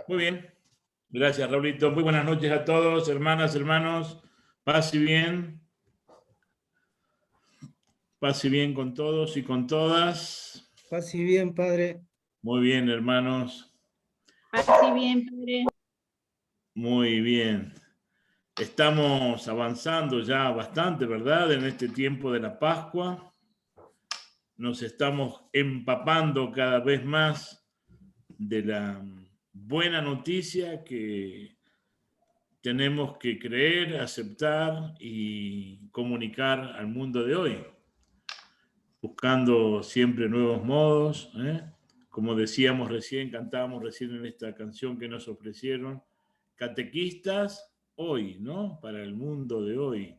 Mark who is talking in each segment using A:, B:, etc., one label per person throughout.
A: Muy bien. Gracias, Raulito. Muy buenas noches a todos, hermanas, hermanos. Paz y bien. Paz y bien con todos y con todas.
B: Paz y bien, Padre.
A: Muy bien, hermanos.
C: Paz y bien, Padre.
A: Muy bien. Estamos avanzando ya bastante, ¿verdad? En este tiempo de la Pascua. Nos estamos empapando cada vez más de la buena noticia que tenemos que creer, aceptar y comunicar al mundo de hoy, buscando siempre nuevos modos, como decíamos recién, cantábamos recién en esta canción que nos ofrecieron, catequistas hoy, ¿no? Para el mundo de hoy.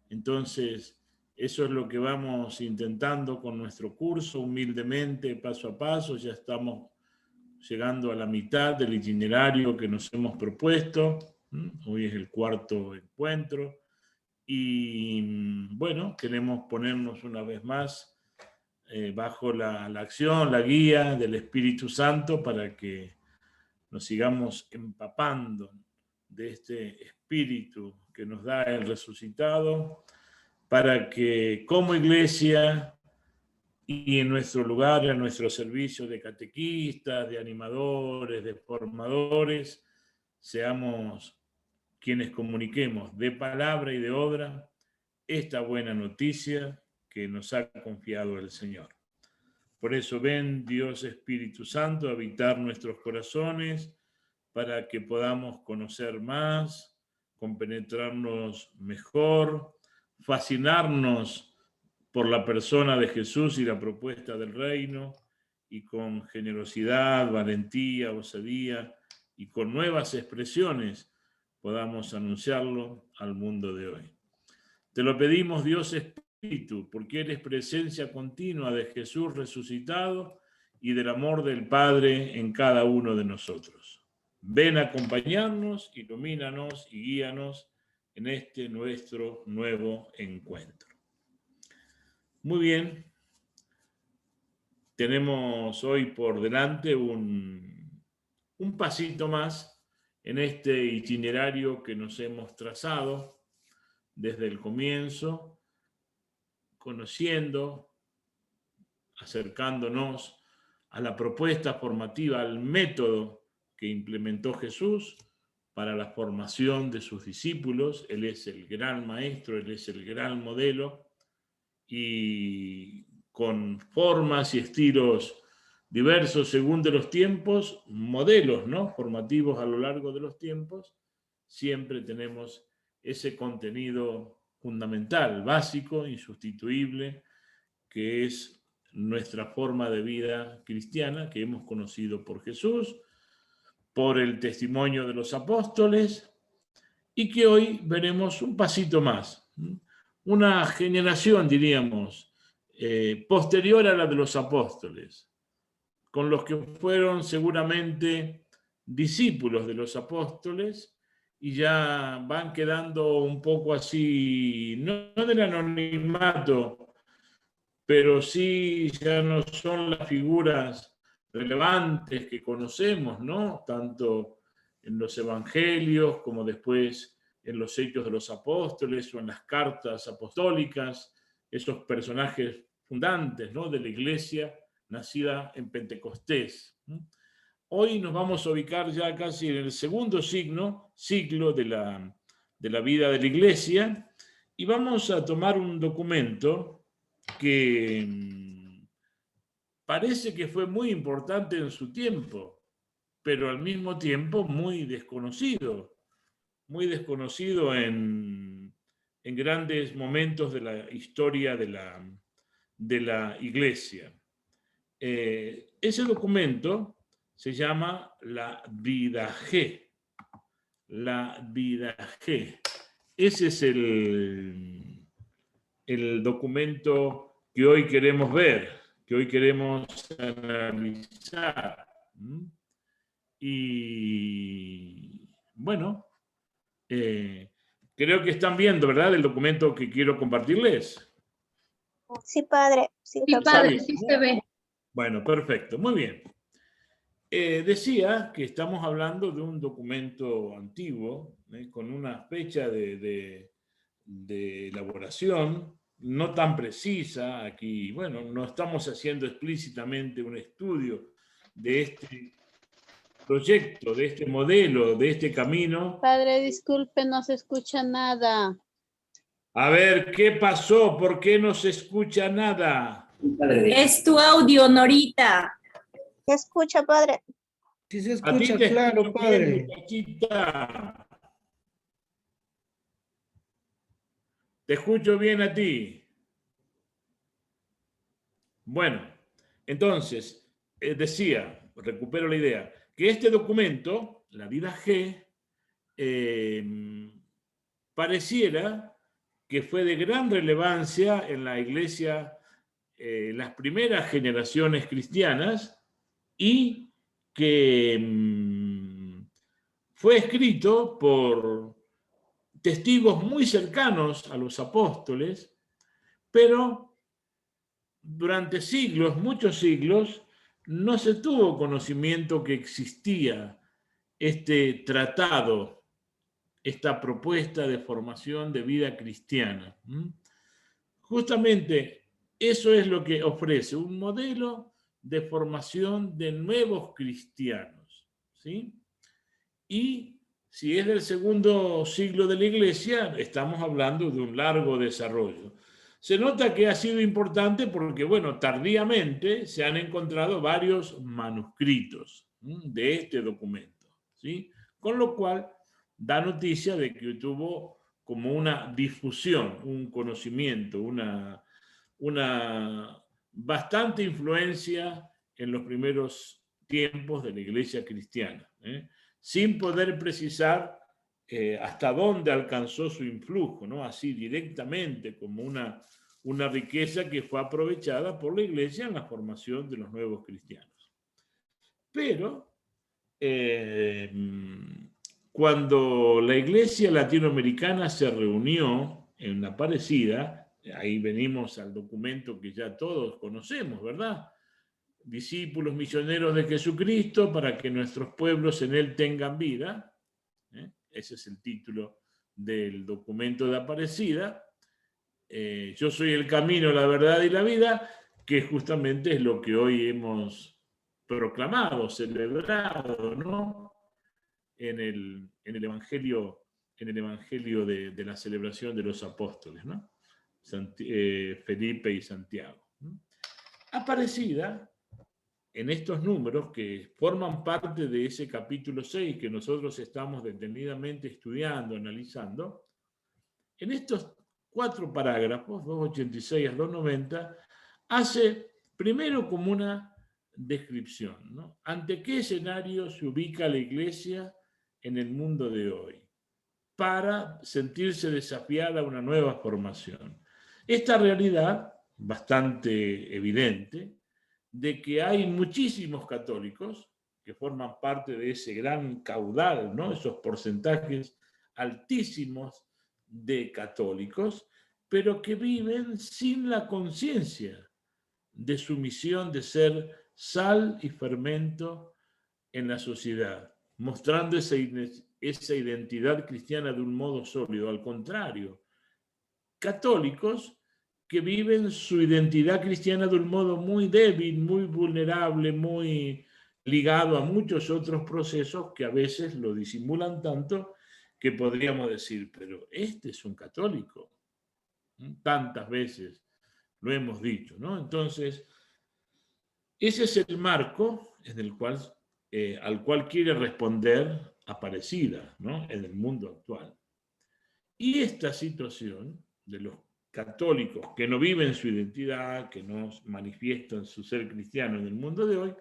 A: Entonces, eso es lo que vamos intentando con nuestro curso, humildemente, paso a paso. Ya estamos llegando a la mitad del itinerario que nos hemos propuesto. Hoy es el cuarto encuentro. Y bueno, queremos ponernos una vez más bajo la acción, la guía del Espíritu Santo para que nos sigamos empapando de este Espíritu que nos da el resucitado, para que como iglesia y en nuestro lugar, en nuestro servicio de catequistas, de animadores, de formadores, seamos quienes comuniquemos de palabra y de obra esta buena noticia que nos ha confiado el Señor. Por eso ven, Dios Espíritu Santo, a habitar nuestros corazones para que podamos conocer más, compenetrarnos mejor, fascinarnos por la persona de Jesús y la propuesta del reino, y con generosidad, valentía, osadía y con nuevas expresiones podamos anunciarlo al mundo de hoy. Te lo pedimos, Dios Espíritu, porque eres presencia continua de Jesús resucitado y del amor del Padre en cada uno de nosotros. Ven a acompañarnos, ilumínanos y guíanos en este nuestro nuevo encuentro. Muy bien. Tenemos hoy por delante un pasito más en este itinerario que nos hemos trazado desde el comienzo, conociendo, acercándonos a la propuesta formativa, al método que implementó Jesús para la formación de sus discípulos. Él es el gran maestro, él es el gran modelo, y con formas y estilos diversos según de los tiempos, modelos, ¿no?, formativos a lo largo de los tiempos, siempre tenemos ese contenido fundamental, básico, insustituible, que es nuestra forma de vida cristiana que hemos conocido por Jesús, por el testimonio de los apóstoles, y que hoy veremos un pasito más, una generación, diríamos, posterior a la de los apóstoles, con los que fueron seguramente discípulos de los apóstoles y ya van quedando un poco así, no del anonimato, pero sí ya no son las figuras relevantes que conocemos, ¿no? Tanto en los evangelios como después en los hechos de los apóstoles o en las cartas apostólicas, esos personajes fundantes, ¿no?, de la iglesia nacida en Pentecostés. Hoy nos vamos a ubicar ya casi en el segundo ciclo de la vida de la iglesia, y vamos a tomar un documento que parece que fue muy importante en su tiempo, pero al mismo tiempo muy desconocido en grandes momentos de la historia de la iglesia. Ese documento se llama la Didaché. La Didaché. Ese es el documento que hoy queremos ver, que hoy queremos analizar. Y bueno, creo que están viendo, ¿verdad?, el documento que quiero compartirles.
D: Sí, padre. Sí,
C: Sí, padre, sí se ve.
A: Bueno, perfecto, muy bien. decía que estamos hablando de un documento antiguo, con una fecha de elaboración no tan precisa. Aquí, bueno, no estamos haciendo explícitamente un estudio de este proyecto, de este modelo, de este camino.
C: Padre, disculpe, no se escucha nada.
A: A ver, ¿qué pasó? ¿Por qué no se escucha nada?
B: Es tu audio, Norita.
D: ¿Se escucha, padre?
E: Sí se
A: A ti
E: escucha
A: te
E: claro,
A: escucho bien,
E: padre.
A: muchachita. Te escucho bien a ti. Bueno, entonces, decía, recupero la idea, que este documento, la vida G, pareciera que fue de gran relevancia en la iglesia, las primeras generaciones cristianas, y que fue escrito por testigos muy cercanos a los apóstoles, pero durante siglos, muchos siglos, no se tuvo conocimiento que existía este tratado, esta propuesta de formación de vida cristiana. Justamente eso es lo que ofrece, un modelo de formación de nuevos cristianos, ¿sí? Y si es del segundo siglo de la Iglesia, estamos hablando de un largo desarrollo. Se nota que ha sido importante porque, bueno, tardíamente se han encontrado varios manuscritos de este documento, ¿sí? Con lo cual da noticia de que tuvo como una difusión, un conocimiento, una bastante influencia en los primeros tiempos de la Iglesia cristiana, sin poder precisar hasta dónde alcanzó su influjo, ¿no? Así directamente como una riqueza que fue aprovechada por la Iglesia en la formación de los nuevos cristianos. Pero cuando la Iglesia latinoamericana se reunió en la Aparecida, ahí venimos al documento que ya todos conocemos, ¿verdad? Discípulos misioneros de Jesucristo para que nuestros pueblos en él tengan vida. Ese es el título del documento de Aparecida. Yo soy el camino, la verdad y la vida, que justamente es lo que hoy hemos proclamado, celebrado, ¿no? En el Evangelio, de la celebración de los apóstoles, ¿no? Felipe y Santiago. Aparecida, en estos números que forman parte de ese capítulo 6 que nosotros estamos detenidamente estudiando, analizando, en estos 4 parágrafos, 286 a 290, hace primero como una descripción, ¿no? ¿Ante qué escenario se ubica la Iglesia en el mundo de hoy para sentirse desafiada a una nueva formación? Esta realidad, bastante evidente, de que hay muchísimos católicos que forman parte de ese gran caudal, ¿no? Esos porcentajes altísimos de católicos, pero que viven sin la conciencia de su misión de ser sal y fermento en la sociedad, mostrando esa identidad cristiana de un modo sólido. Al contrario, católicos que viven su identidad cristiana de un modo muy débil, muy vulnerable, muy ligado a muchos otros procesos que a veces lo disimulan tanto que podríamos decir, pero este es un católico. Tantas veces lo hemos dicho, ¿no? Entonces, ese es el marco en el cual, al cual quiere responder Aparecida, ¿no? En el mundo actual. Y esta situación de los católicos que no viven su identidad, que no manifiestan su ser cristiano en el mundo de hoy,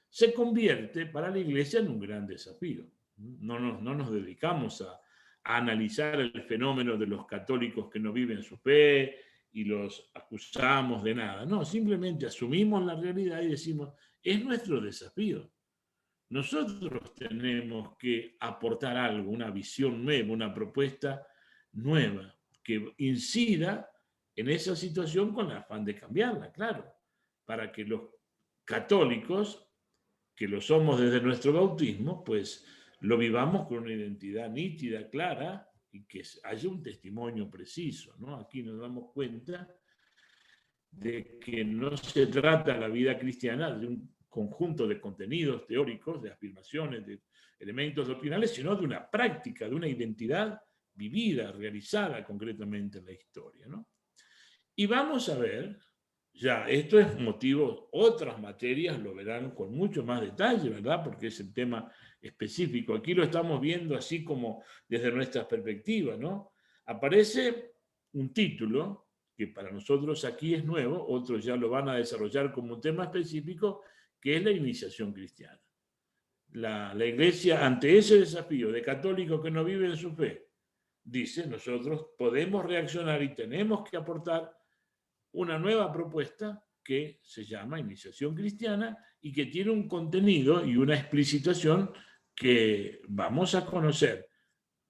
A: se convierte para la Iglesia en un gran desafío. No nos dedicamos a analizar el fenómeno de los católicos que no viven su fe y los acusamos de nada. No, simplemente asumimos la realidad y decimos, es nuestro desafío. Nosotros tenemos que aportar algo, una visión nueva, una propuesta nueva, que incida en esa situación con el afán de cambiarla, claro, para que los católicos que lo somos desde nuestro bautismo, pues lo vivamos con una identidad nítida, clara, y que haya un testimonio preciso, ¿no? Aquí nos damos cuenta de que no se trata la vida cristiana de un conjunto de contenidos teóricos, de afirmaciones, de elementos doctrinales, sino de una práctica, de una identidad vivida, realizada concretamente en la historia, ¿no? Y vamos a ver, ya, esto es motivo, otras materias lo verán con mucho más detalle, ¿verdad? Porque es el tema específico. Aquí lo estamos viendo así como desde nuestras perspectivas, ¿no? Aparece un título que para nosotros aquí es nuevo, otros ya lo van a desarrollar como un tema específico, que es la iniciación cristiana. La Iglesia, ante ese desafío de católicos que no viven su fe, dice, nosotros podemos reaccionar y tenemos que aportar una nueva propuesta que se llama iniciación cristiana y que tiene un contenido y una explicitación que vamos a conocer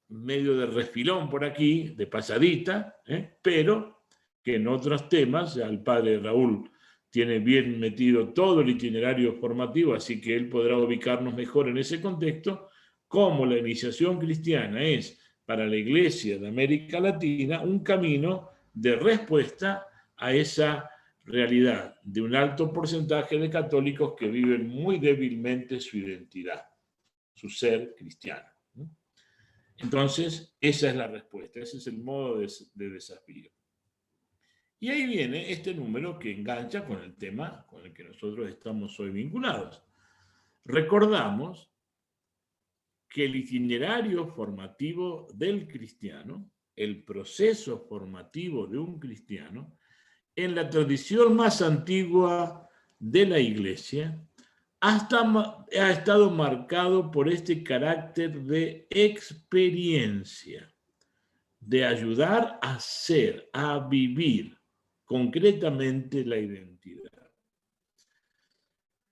A: medio de refilón por aquí, de pasadita, pero que en otros temas, ya el padre Raúl tiene bien metido todo el itinerario formativo, así que él podrá ubicarnos mejor en ese contexto, cómo la iniciación cristiana es para la Iglesia de América Latina un camino de respuesta a esa realidad de un alto porcentaje de católicos que viven muy débilmente su identidad, su ser cristiano. Entonces, esa es la respuesta, ese es el modo de desafío. Y ahí viene este número que engancha con el tema con el que nosotros estamos hoy vinculados. Recordamos que el itinerario formativo del cristiano, el proceso formativo de un cristiano, en la tradición más antigua de la Iglesia, ha estado marcado por este carácter de experiencia, de ayudar a ser, a vivir concretamente la identidad.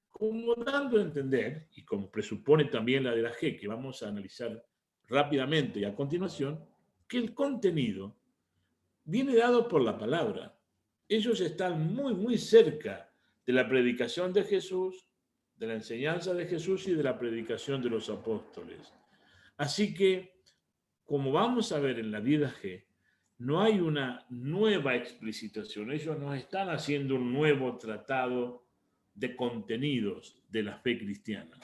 A: Como dando a entender, y como presupone también la de la G, que vamos a analizar rápidamente y a continuación, que el contenido viene dado por la palabra. Ellos están muy, muy cerca de la predicación de Jesús, de la enseñanza de Jesús y de la predicación de los apóstoles. Así que, como vamos a ver en la vida G, no hay una nueva explicitación. Ellos nos están haciendo un nuevo tratado de contenidos de la fe cristiana.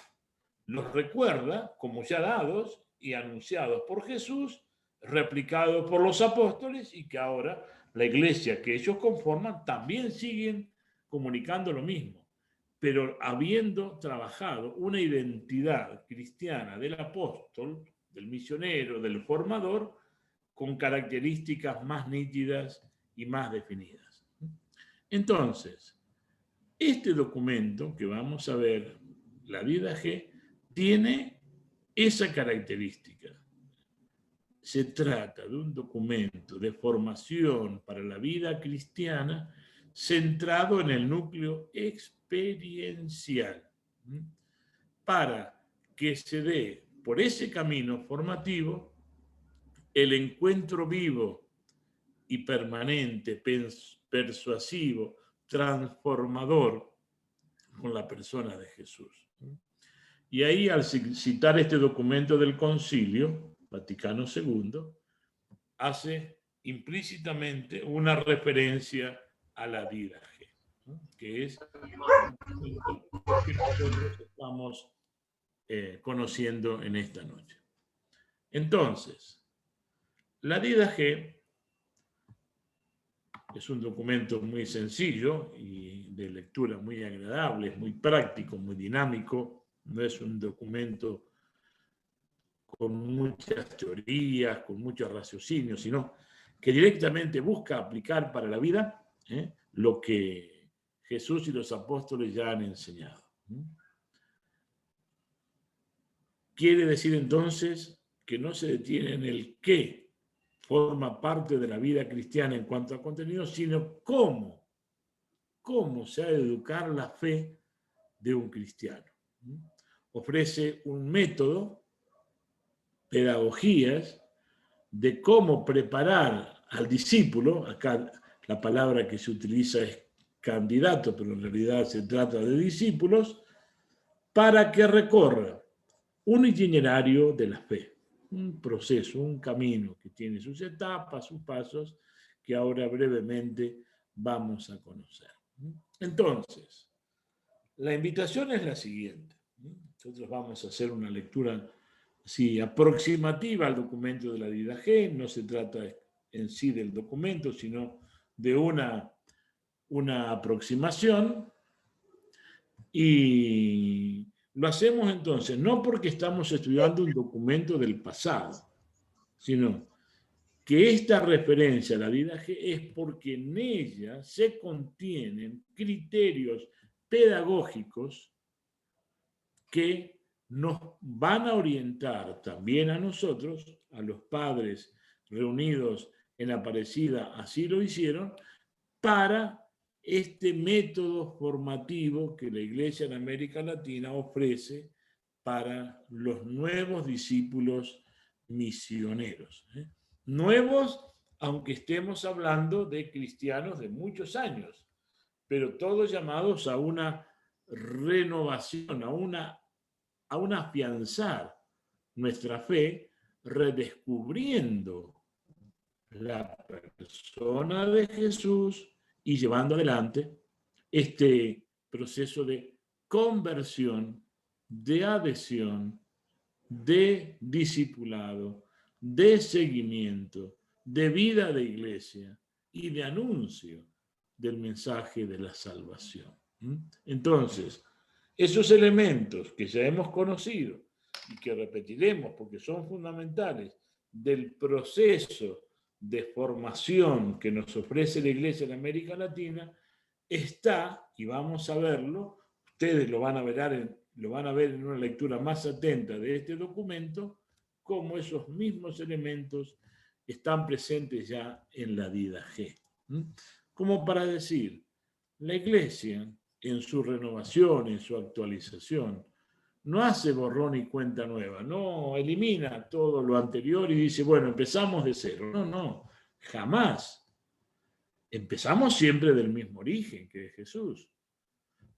A: Los recuerda como ya dados y anunciados por Jesús, replicados por los apóstoles y que ahora la iglesia que ellos conforman también siguen comunicando lo mismo, pero habiendo trabajado una identidad cristiana del apóstol, del misionero, del formador, con características más nítidas y más definidas. Entonces, este documento que vamos a ver, la vida G, tiene esa característica. Se trata de un documento de formación para la vida cristiana centrado en el núcleo experiencial, para que se dé por ese camino formativo el encuentro vivo y permanente, persuasivo, transformador con la persona de Jesús. Y ahí, al citar este documento del Concilio Vaticano II, hace implícitamente una referencia a la vida G, que es lo que nosotros estamos conociendo en esta noche. Entonces, la vida G es un documento muy sencillo y de lectura muy agradable, es muy práctico, muy dinámico, no es un documento con muchas teorías, con mucho raciocinio, sino que directamente busca aplicar para la vida lo que Jesús y los apóstoles ya han enseñado. Quiere decir entonces que no se detiene en el qué forma parte de la vida cristiana en cuanto a contenido, sino cómo se ha de educar la fe de un cristiano. Ofrece un método, pedagogías, de cómo preparar al discípulo, acá la palabra que se utiliza es candidato, pero en realidad se trata de discípulos, para que recorra un itinerario de la fe, un proceso, un camino que tiene sus etapas, sus pasos, que ahora brevemente vamos a conocer. Entonces, la invitación es la siguiente. Nosotros vamos a hacer una lectura así, aproximativa al documento de la Didache. No se trata en sí del documento, sino de una aproximación. Y lo hacemos entonces no porque estamos estudiando un documento del pasado, sino que esta referencia a la Didache es porque en ella se contienen criterios pedagógicos que nos van a orientar también a nosotros, a los padres reunidos en Aparecida, así lo hicieron, para este método formativo que la Iglesia en América Latina ofrece para los nuevos discípulos misioneros. Nuevos, aunque estemos hablando de cristianos de muchos años, pero todos llamados a una renovación, a un afianzar nuestra fe, redescubriendo la persona de Jesús y llevando adelante este proceso de conversión, de adhesión, de discipulado, de seguimiento, de vida de iglesia y de anuncio del mensaje de la salvación. Entonces, esos elementos que ya hemos conocido y que repetiremos porque son fundamentales del proceso de formación que nos ofrece la Iglesia en América Latina, está, y vamos a verlo, ustedes lo van a ver en una lectura más atenta de este documento, cómo esos mismos elementos están presentes ya en la Didache. Como para decir, la Iglesia, en su renovación, en su actualización, no hace borrón y cuenta nueva, no elimina todo lo anterior y dice, bueno, empezamos de cero. No, jamás. Empezamos siempre del mismo origen, que es Jesús.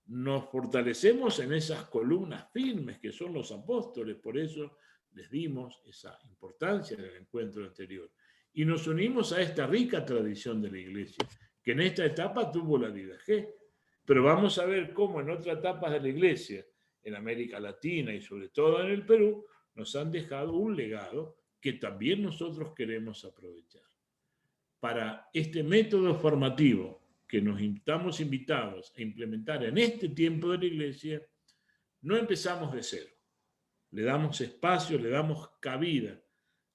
A: Nos fortalecemos en esas columnas firmes que son los apóstoles, por eso les dimos esa importancia en el encuentro anterior. Y nos unimos a esta rica tradición de la Iglesia, que en esta etapa tuvo la Didache, pero vamos a ver cómo en otras etapas de la Iglesia, en América Latina y sobre todo en el Perú, nos han dejado un legado que también nosotros queremos aprovechar. Para este método formativo que nos estamos invitados a implementar en este tiempo de la Iglesia, no empezamos de cero. Le damos espacio, le damos cabida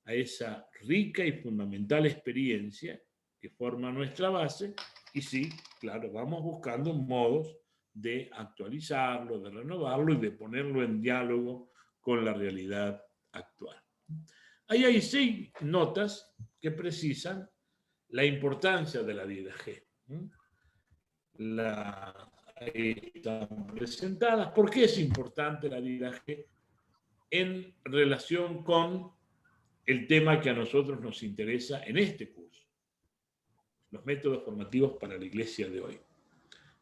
A: a esa rica y fundamental experiencia que forma nuestra base y sí, claro, vamos buscando modos de actualizarlo, de renovarlo y de ponerlo en diálogo con la realidad actual. Ahí hay 6 notas que precisan la importancia de la Didache. Están presentadas. ¿Por qué es importante la Didache en relación con el tema que a nosotros nos interesa en este curso? Los métodos formativos para la Iglesia de hoy.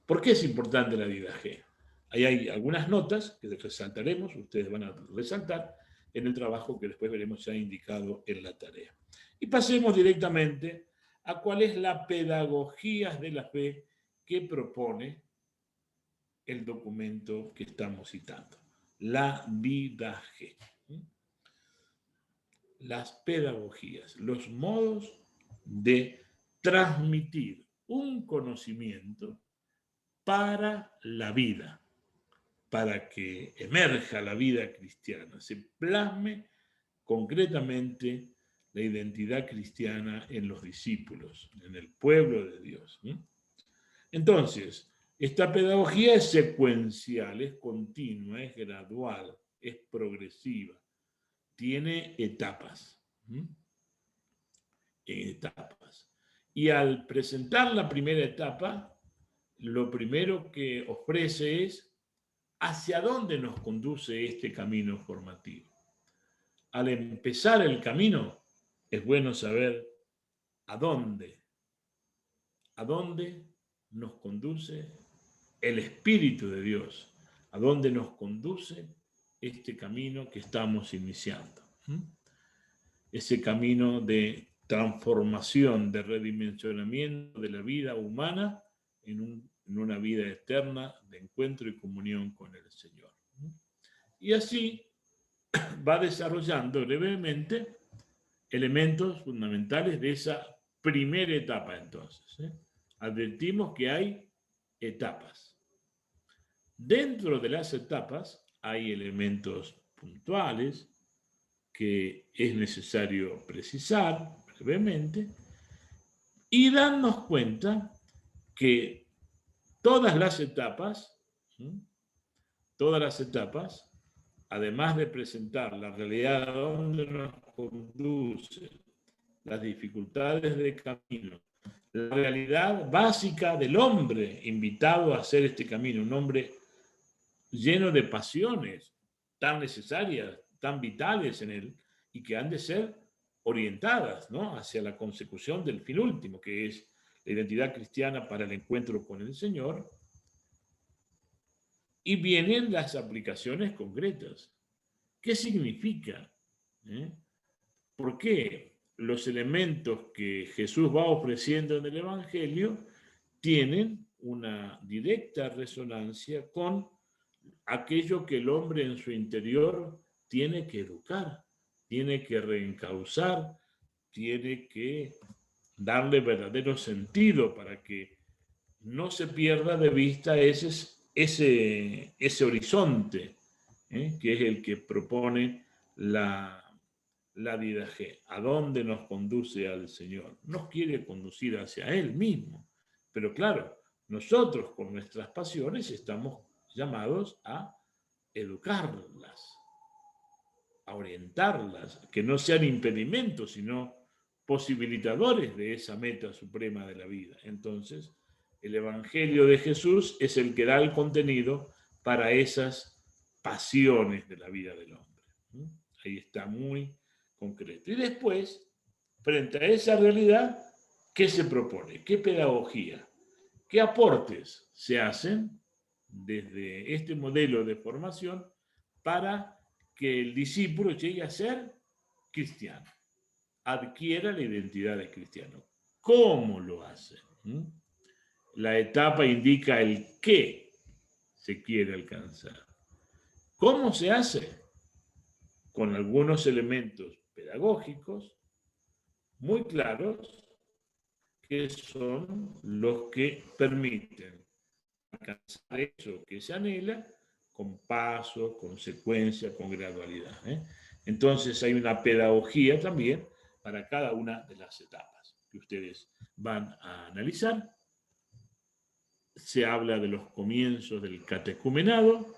A: ¿Por qué es importante la Didache? Ahí hay algunas notas que resaltaremos, ustedes van a resaltar en el trabajo que después veremos ya indicado en la tarea. Y pasemos directamente a cuál es la pedagogía de la fe que propone el documento que estamos citando. La Didache. Las pedagogías, los modos de transmitir un conocimiento para la vida, para que emerja la vida cristiana, se plasme concretamente la identidad cristiana en los discípulos, en el pueblo de Dios. Entonces, esta pedagogía es secuencial, es continua, es gradual, es progresiva, tiene etapas. Etapas. Y al presentar la primera etapa, lo primero que ofrece es hacia dónde nos conduce este camino formativo. Al empezar el camino, es bueno saber a dónde nos conduce el Espíritu de Dios a dónde nos conduce este camino que estamos iniciando. Ese camino de transformación, de redimensionamiento de la vida humana en una vida eterna de encuentro y comunión con el Señor. Y así va desarrollando brevemente elementos fundamentales de esa primera etapa entonces. Advertimos que hay etapas. Dentro de las etapas hay elementos puntuales que es necesario precisar brevemente y darnos cuenta que todas las etapas, además de presentar la realidad a donde nos conduce, las dificultades de camino, la realidad básica del hombre invitado a hacer este camino, un hombre lleno de pasiones tan necesarias, tan vitales en él, y que han de ser orientadas, ¿no?, hacia la consecución del fin último, que es la identidad cristiana para el encuentro con el Señor. Y vienen las aplicaciones concretas. ¿Qué significa? ¿Por qué los elementos que Jesús va ofreciendo en el Evangelio tienen una directa resonancia con aquello que el hombre en su interior tiene que educar, tiene que reencauzar, tiene que darle verdadero sentido para que no se pierda de vista ese horizonte, que es el que propone la didaje? ¿A dónde nos conduce al Señor? Nos quiere conducir hacia Él mismo. Pero claro, nosotros con nuestras pasiones estamos llamados a educarlas, a orientarlas, que no sean impedimentos, sino posibilitadores de esa meta suprema de la vida. Entonces, el Evangelio de Jesús es el que da el contenido para esas pasiones de la vida del hombre. Ahí está muy concreto. Y después, frente a esa realidad, ¿qué se propone? ¿Qué pedagogía? ¿Qué aportes se hacen desde este modelo de formación para que el discípulo llegue a ser cristiano, adquiera la identidad de cristiano? ¿Cómo lo hace? La etapa indica el qué se quiere alcanzar. ¿Cómo se hace? Con algunos elementos pedagógicos muy claros que son los que permiten alcanzar eso que se anhela con paso, con secuencia, con gradualidad. Entonces hay una pedagogía también para cada una de las etapas que ustedes van a analizar. Se habla de los comienzos del catecumenado,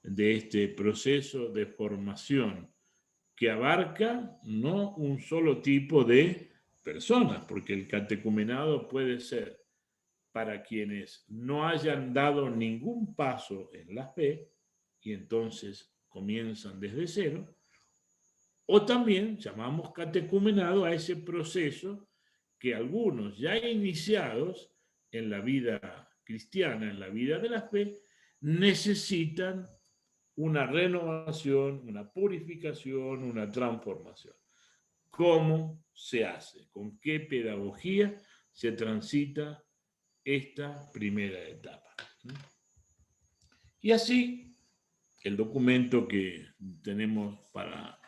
A: de este proceso de formación que abarca no un solo tipo de personas, porque el catecumenado puede ser para quienes no hayan dado ningún paso en la fe y entonces comienzan desde cero, o también llamamos catecumenado a ese proceso que algunos ya iniciados en la vida cristiana, en la vida de la fe, necesitan una renovación, una purificación, una transformación. ¿Cómo se hace? ¿Con qué pedagogía se transita esta primera etapa? Y así, el documento que tenemos para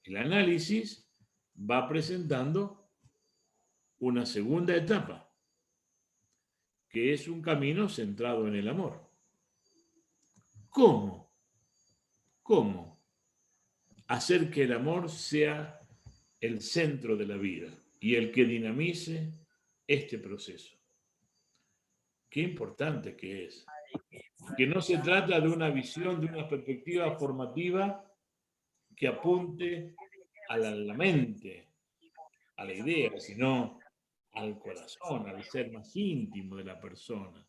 A: el análisis va presentando una segunda etapa, que es un camino centrado en el amor. ¿Cómo? ¿Cómo hacer que el amor sea el centro de la vida y el que dinamice este proceso? Qué importante que es. Que no se trata de una visión, de una perspectiva formativa que apunte a la mente, a la idea, sino al corazón, al ser más íntimo de la persona,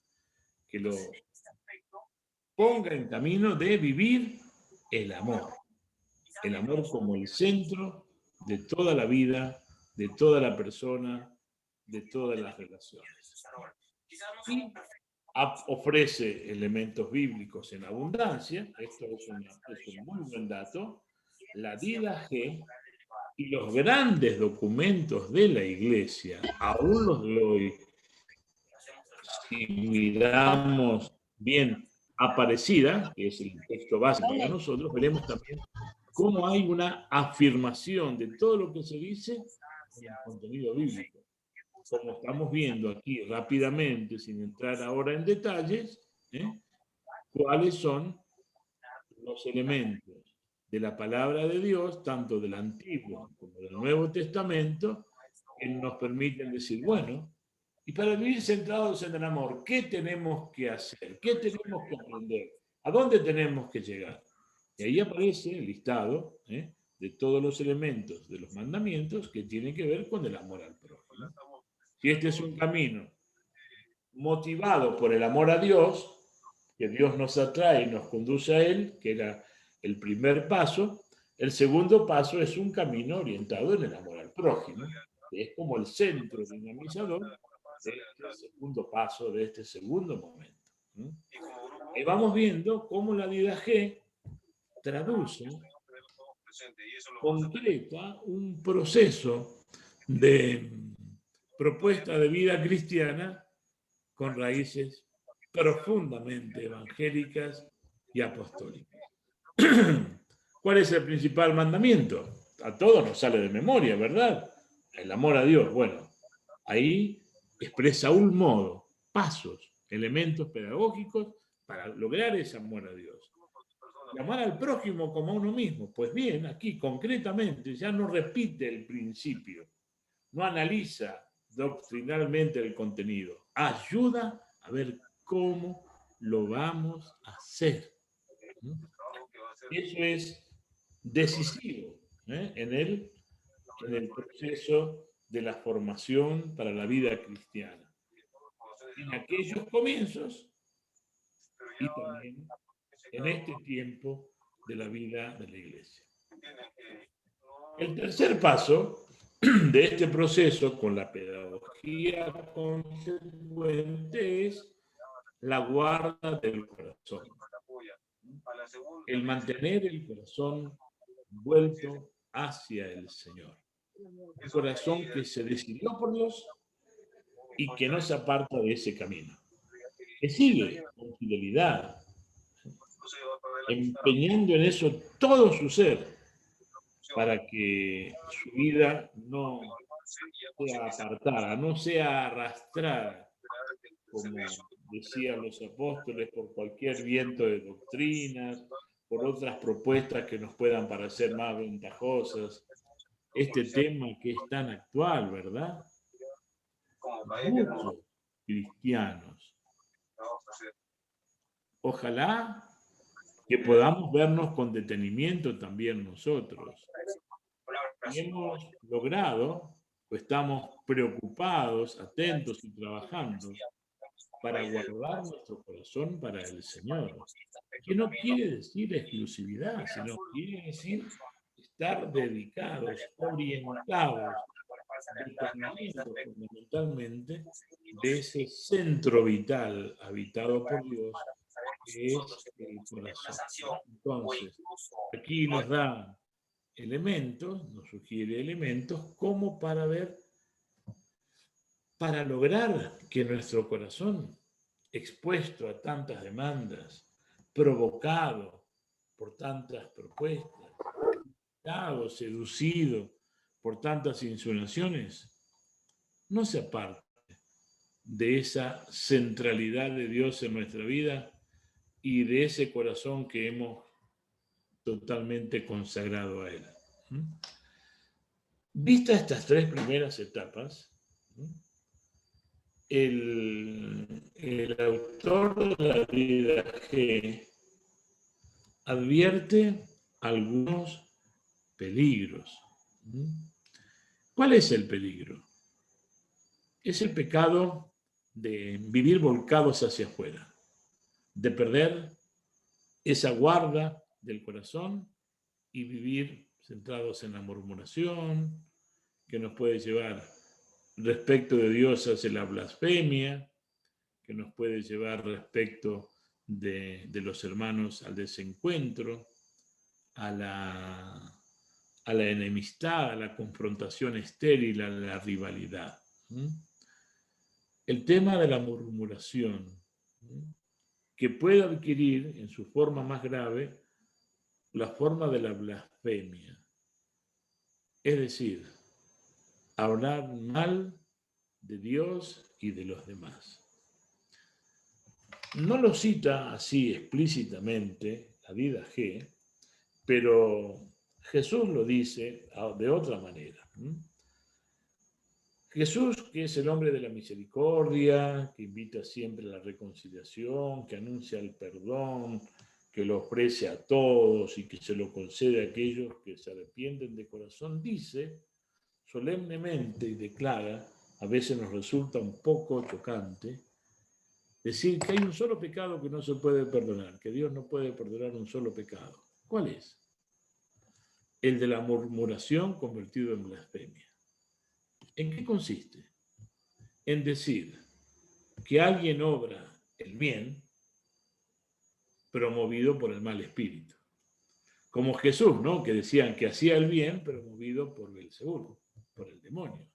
A: que lo ponga en camino de vivir el amor como el centro de toda la vida, de toda la persona, de todas las relaciones. Y ofrece elementos bíblicos en abundancia, esto es un muy buen dato, la Didache y los grandes documentos de la Iglesia, aún los de hoy, si miramos bien Aparecida, que es el texto básico para nosotros, veremos también cómo hay una afirmación de todo lo que se dice en el contenido bíblico. Como estamos viendo aquí rápidamente, sin entrar ahora en detalles, cuáles son los elementos de la palabra de Dios, tanto del Antiguo como del Nuevo Testamento, que nos permiten decir, bueno, y para vivir centrados en el amor, ¿qué tenemos que hacer? ¿Qué tenemos que aprender? ¿A dónde tenemos que llegar? Y ahí aparece el listado de todos los elementos de los mandamientos que tienen que ver con el amor al prójimo. Si este es un camino motivado por el amor a Dios, que Dios nos atrae y nos conduce a Él, que era el primer paso, el segundo paso es un camino orientado en el amor al prójimo, que es como el centro dinamizador de este segundo paso, de este segundo momento. Y vamos viendo cómo la Didache traduce, concreta un proceso de propuesta de vida cristiana con raíces profundamente evangélicas y apostólicas. ¿Cuál es el principal mandamiento? A todos nos sale de memoria, ¿verdad? El amor a Dios. Bueno, ahí expresa un modo, pasos, elementos pedagógicos para lograr ese amor a Dios. Y amar al prójimo como a uno mismo. Pues bien, aquí concretamente ya no repite el principio, no analiza doctrinalmente el contenido, ayuda a ver cómo lo vamos a hacer. Eso es decisivo en el proceso de la formación para la vida cristiana. En aquellos comienzos y también en este tiempo de la vida de la Iglesia. El tercer paso de este proceso con la pedagogía consecuente es la guarda del corazón. El mantener el corazón vuelto hacia el Señor. Un corazón que se decidió por Dios y que no se aparta de ese camino. Que sigue con fidelidad, empeñando en eso todo su ser, para que su vida no sea apartada, no sea arrastrada, como decían los apóstoles, por cualquier viento de doctrinas, por otras propuestas que nos puedan parecer más ventajosas. Este tema que es tan actual, ¿verdad? Muchos cristianos. Ojalá que podamos vernos con detenimiento también nosotros. Y hemos logrado, o estamos preocupados, atentos y trabajando para guardar nuestro corazón para el Señor. Que no quiere decir exclusividad, sino quiere decir estar dedicados, orientados, dependiendo fundamentalmente de ese centro vital habitado por Dios, que es el corazón. Entonces, aquí nos da elementos, nos sugiere elementos como para ver, para lograr que nuestro corazón, expuesto a tantas demandas, provocado por tantas propuestas, seducido por tantas insinuaciones, no se aparte de esa centralidad de Dios en nuestra vida y de ese corazón que hemos totalmente consagrado a Él. Vista estas tres primeras etapas, el autor de la Didache advierte algunos peligros. ¿Cuál es el peligro? Es el pecado de vivir volcados hacia afuera, de perder esa guarda del corazón y vivir centrados en la murmuración, que nos puede llevar respecto de Dios hacia la blasfemia, que nos puede llevar respecto de los hermanos al desencuentro, a la enemistad, a la confrontación estéril, a la rivalidad. El tema de la murmuración, que puede adquirir en su forma más grave la forma de la blasfemia. Es decir, hablar mal de Dios y de los demás. No lo cita así explícitamente la vida G, pero Jesús lo dice de otra manera. Jesús, que es el hombre de la misericordia, que invita siempre a la reconciliación, que anuncia el perdón, que lo ofrece a todos y que se lo concede a aquellos que se arrepienten de corazón, dice solemnemente y declara, a veces nos resulta un poco chocante, decir que hay un solo pecado que no se puede perdonar, que Dios no puede perdonar un solo pecado. ¿Cuál es? El de la murmuración convertido en blasfemia. ¿En qué consiste? En decir que alguien obra el bien promovido por el mal espíritu. Como Jesús, ¿no? Que decían que hacía el bien, pero movido por Belzebú, por el demonio.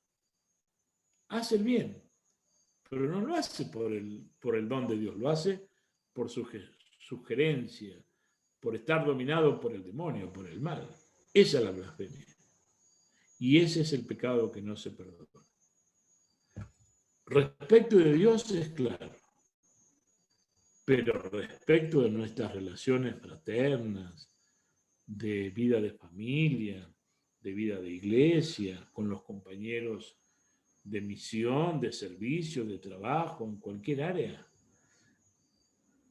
A: Hace el bien, pero no lo hace por el don de Dios, lo hace por su sugerencia, por estar dominado por el demonio, por el mal. Esa es la blasfemia. Y ese es el pecado que no se perdona. Respecto de Dios es claro, pero respecto de nuestras relaciones fraternas, de vida de familia, de vida de iglesia, con los compañeros de misión, de servicio, de trabajo, en cualquier área,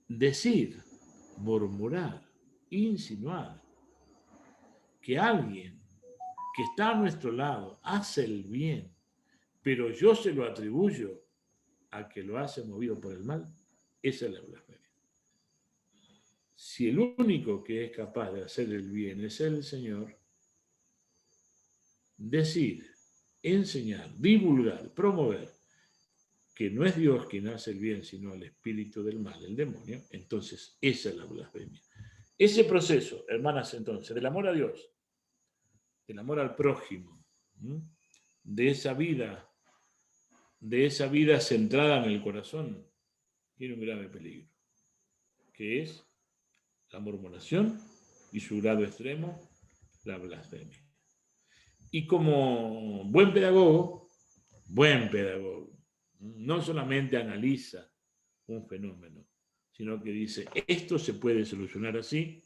A: decir, murmurar, insinuar que alguien que está a nuestro lado hace el bien, pero yo se lo atribuyo a que lo hace movido por el mal, esa es la blasfemia. Si el único que es capaz de hacer el bien es el Señor, decir, enseñar, divulgar, promover que no es Dios quien hace el bien, sino el espíritu del mal, el demonio, entonces esa es la blasfemia. Ese proceso, hermanas, entonces, del amor a Dios, del amor al prójimo, de esa vida centrada en el corazón, tiene un grave peligro, que es la murmuración y su grado extremo, la blasfemia. Y como buen pedagogo, no solamente analiza un fenómeno, sino que dice, esto se puede solucionar así,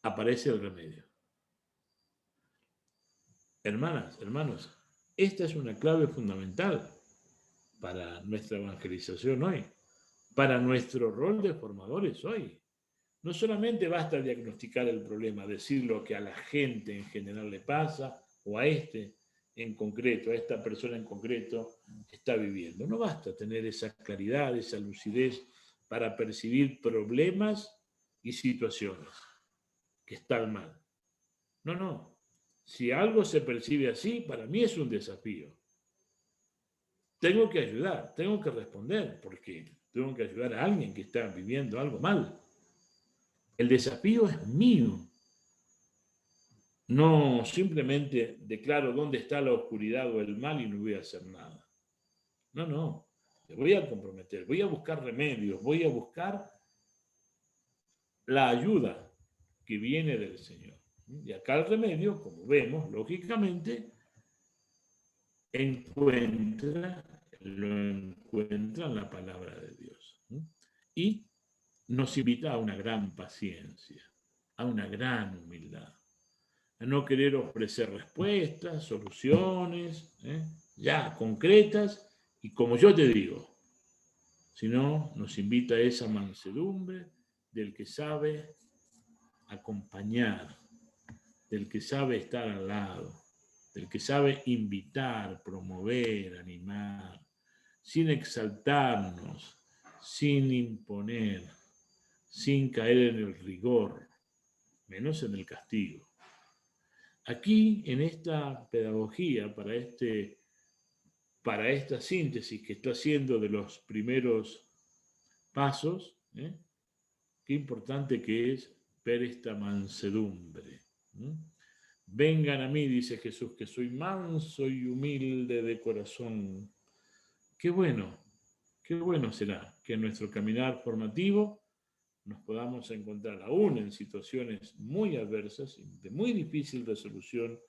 A: aparece el remedio. Hermanas, hermanos, esta es una clave fundamental para nuestra evangelización hoy, para nuestro rol de formadores hoy. No solamente basta diagnosticar el problema, decir lo que a la gente en general le pasa, o a este en concreto, a esta persona en concreto está viviendo. No basta tener esa claridad, esa lucidez para percibir problemas y situaciones que están mal. No. Si algo se percibe así, para mí es un desafío. Tengo que ayudar, tengo que responder, porque tengo que ayudar a alguien que está viviendo algo mal. El desafío es mío. No simplemente declaro dónde está la oscuridad o el mal y no voy a hacer nada. No. Me voy a comprometer, voy a buscar remedios, voy a buscar la ayuda que viene del Señor. Y acá el remedio, como vemos, lógicamente, lo encuentra en la palabra de Dios. Y nos invita a una gran paciencia, a una gran humildad, a no querer ofrecer respuestas, soluciones, ya concretas, y como yo te digo, sino nos invita a esa mansedumbre del que sabe acompañar, del que sabe estar al lado, del que sabe invitar, promover, animar, sin exaltarnos, sin imponer, sin caer en el rigor, menos en el castigo. Aquí, en esta pedagogía, para este para esta síntesis que está haciendo de los primeros pasos, qué importante que es ver esta mansedumbre. Vengan a mí, dice Jesús, que soy manso y humilde de corazón. Qué bueno será que en nuestro caminar formativo nos podamos encontrar aún en situaciones muy adversas, de muy difícil resolución,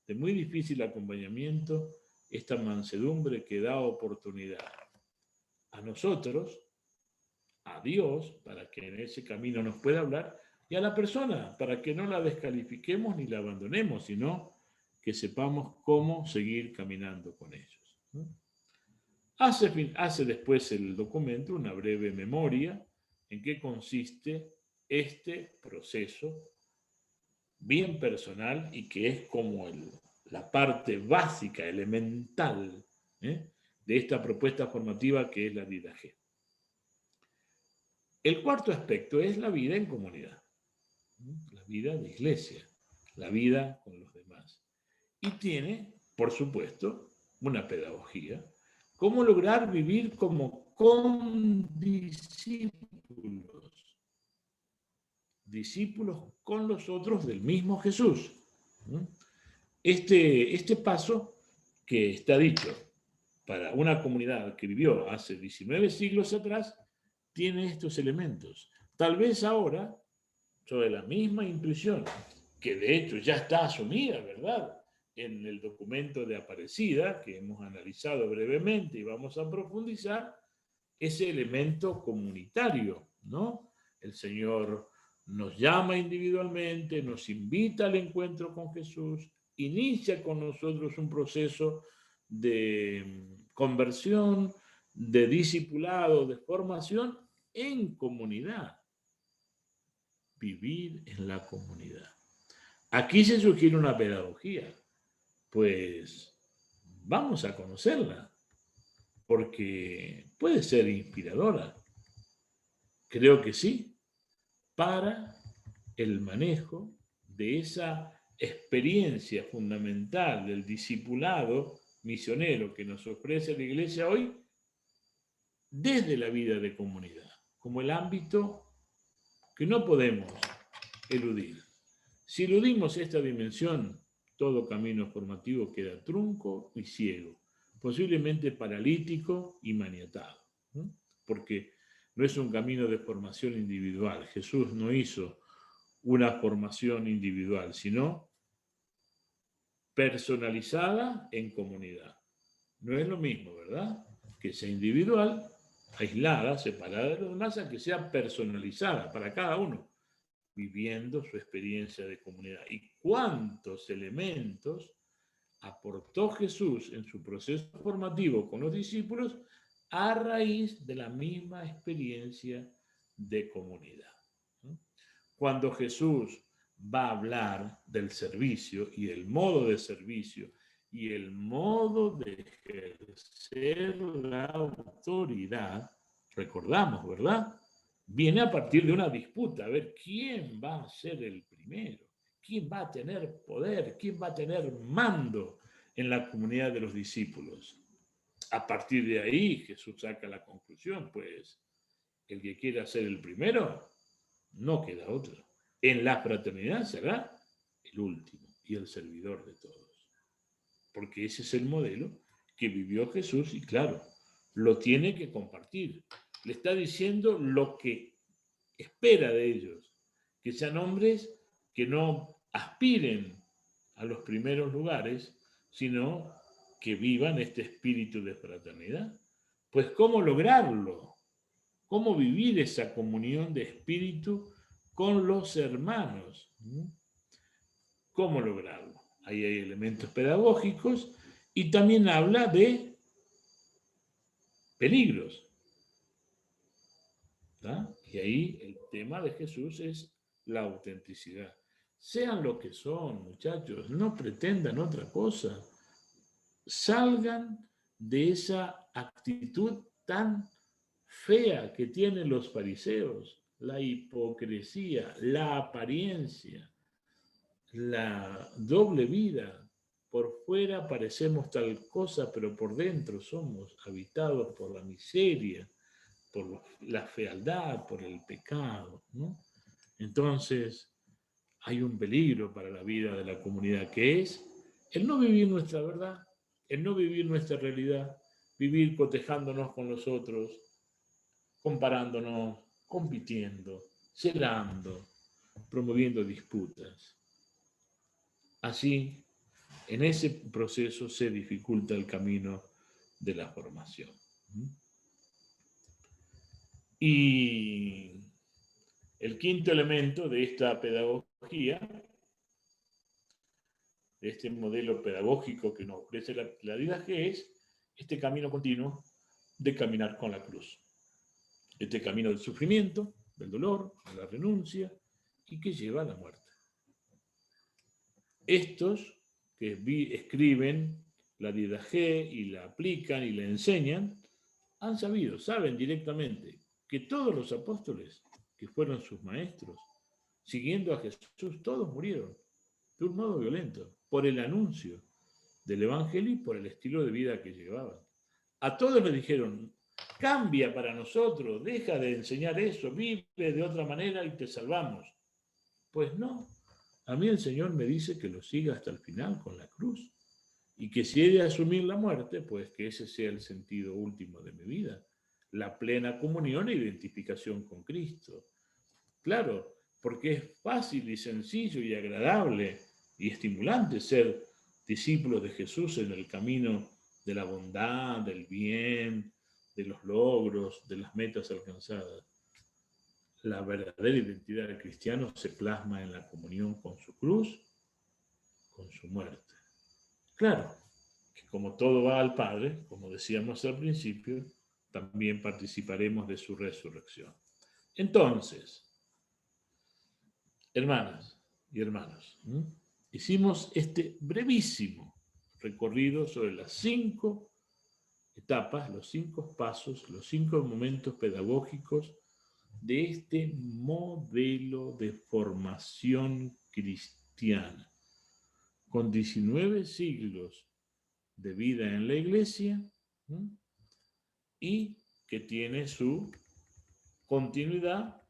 A: de muy difícil acompañamiento, esta mansedumbre que da oportunidad a nosotros, a Dios, para que en ese camino nos pueda hablar, y a la persona, para que no la descalifiquemos ni la abandonemos, sino que sepamos cómo seguir caminando con ellos. Hace después el documento una breve memoria en qué consiste este proceso bien personal y que es como la parte básica, elemental, de esta propuesta formativa que es la Didache. El cuarto aspecto es la vida en comunidad, la vida de iglesia, la vida con los demás. Y tiene, por supuesto, una pedagogía. ¿Cómo lograr vivir como condiscípulos? Discípulos con los otros del mismo Jesús. Este paso que está dicho para una comunidad que vivió hace 19 siglos atrás, tiene estos elementos. Tal vez ahora, sobre la misma intuición, que de hecho ya está asumida, ¿verdad?, en el documento de Aparecida, que hemos analizado brevemente y vamos a profundizar, ese elemento comunitario, ¿no? El Señor nos llama individualmente, nos invita al encuentro con Jesús, inicia con nosotros un proceso de conversión, de discipulado, de formación en comunidad. Vivir en la comunidad. Aquí se sugiere una pedagogía. Pues vamos a conocerla, porque puede ser inspiradora. Creo que sí, para el manejo de esa experiencia fundamental del discipulado misionero que nos ofrece la Iglesia hoy desde la vida de comunidad, como el ámbito que no podemos eludir. Si eludimos esta dimensión, todo camino formativo queda trunco y ciego, posiblemente paralítico y maniatado, porque no es un camino de formación individual. Jesús no hizo una formación individual, sino personalizada en comunidad. No es lo mismo, ¿verdad?, que sea individual, aislada, separada de los demás, a que sea personalizada para cada uno, viviendo su experiencia de comunidad. ¿Y cuántos elementos aportó Jesús en su proceso formativo con los discípulos a raíz de la misma experiencia de comunidad? Cuando Jesús va a hablar del servicio y el modo de servicio y el modo de ejercer la autoridad, recordamos, ¿verdad?, viene a partir de una disputa, a ver quién va a ser el primero, quién va a tener poder, quién va a tener mando en la comunidad de los discípulos. A partir de ahí Jesús saca la conclusión, pues el que quiera ser el primero, no queda otro. En la fraternidad será el último y el servidor de todos. Porque ese es el modelo que vivió Jesús y claro, lo tiene que compartir. Le está diciendo lo que espera de ellos, que sean hombres que no aspiren a los primeros lugares, sino que vivan este espíritu de fraternidad. Pues ¿cómo lograrlo? ¿Cómo vivir esa comunión de espíritu con los hermanos? ¿Cómo lograrlo? Ahí hay elementos pedagógicos y también habla de peligros. ¿Tá? Y ahí el tema de Jesús es la autenticidad. Sean lo que son, muchachos, no pretendan otra cosa. Salgan de esa actitud tan fea que tienen los fariseos, la hipocresía, la apariencia, la doble vida, Por fuera parecemos tal cosa, pero por dentro somos habitados por la miseria, por la fealdad, por el pecado, ¿no? Entonces, hay un peligro para la vida de la comunidad, que es el no vivir nuestra verdad, el no vivir nuestra realidad, vivir cotejándonos con los otros, comparándonos, compitiendo, celando, promoviendo disputas. Así, en ese proceso se dificulta el camino de la formación. Y el quinto elemento de esta pedagogía, de este modelo pedagógico que nos ofrece la didaje, es este camino continuo de caminar con la cruz. Este camino del sufrimiento, del dolor, de la renuncia y que lleva a la muerte. Estos que escriben la didaje y la aplican y la enseñan, han sabido, saben directamente que todos los apóstoles que fueron sus maestros, siguiendo a Jesús, todos murieron de un modo violento, por el anuncio del Evangelio y por el estilo de vida que llevaban. A todos les dijeron, cambia para nosotros, deja de enseñar eso, vive de otra manera y te salvamos. Pues no, a mí el Señor me dice que lo siga hasta el final con la cruz y que si he de asumir la muerte, pues que ese sea el sentido último de mi vida, la plena comunión e identificación con Cristo. Claro, porque es fácil y sencillo y agradable y estimulante ser discípulos de Jesús en el camino de la bondad, del bien, de los logros, de las metas alcanzadas. La verdadera identidad del cristiano se plasma en la comunión con su cruz, con su muerte. Claro, que como todo va al Padre, como decíamos al principio, también participaremos de su resurrección. Entonces, hermanas y hermanos, hicimos este brevísimo recorrido sobre las 5 etapas, los 5 pasos, los 5 momentos pedagógicos de este modelo de formación cristiana, con 19 siglos de vida en la Iglesia, y que tiene su continuidad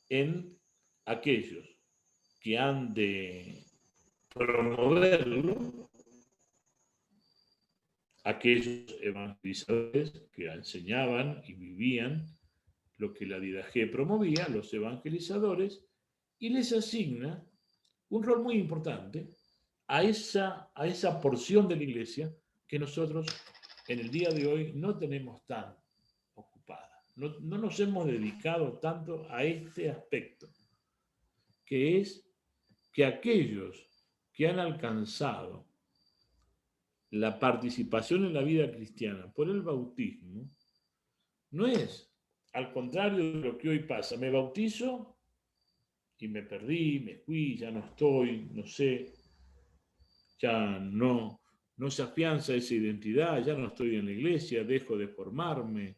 A: en aquellos que han de promoverlo, aquellos evangelizadores que enseñaban y vivían lo que la didaje promovía, los evangelizadores, y les asigna un rol muy importante a esa porción de la Iglesia que nosotros en el día de hoy no tenemos tan ocupada. No nos hemos dedicado tanto a este aspecto, que es que aquellos que han alcanzado la participación en la vida cristiana por el bautismo, no es al contrario de lo que hoy pasa. Me bautizo y me perdí, me fui, ya no estoy, no sé, ya no se afianza esa identidad, ya no estoy en la iglesia, dejo de formarme,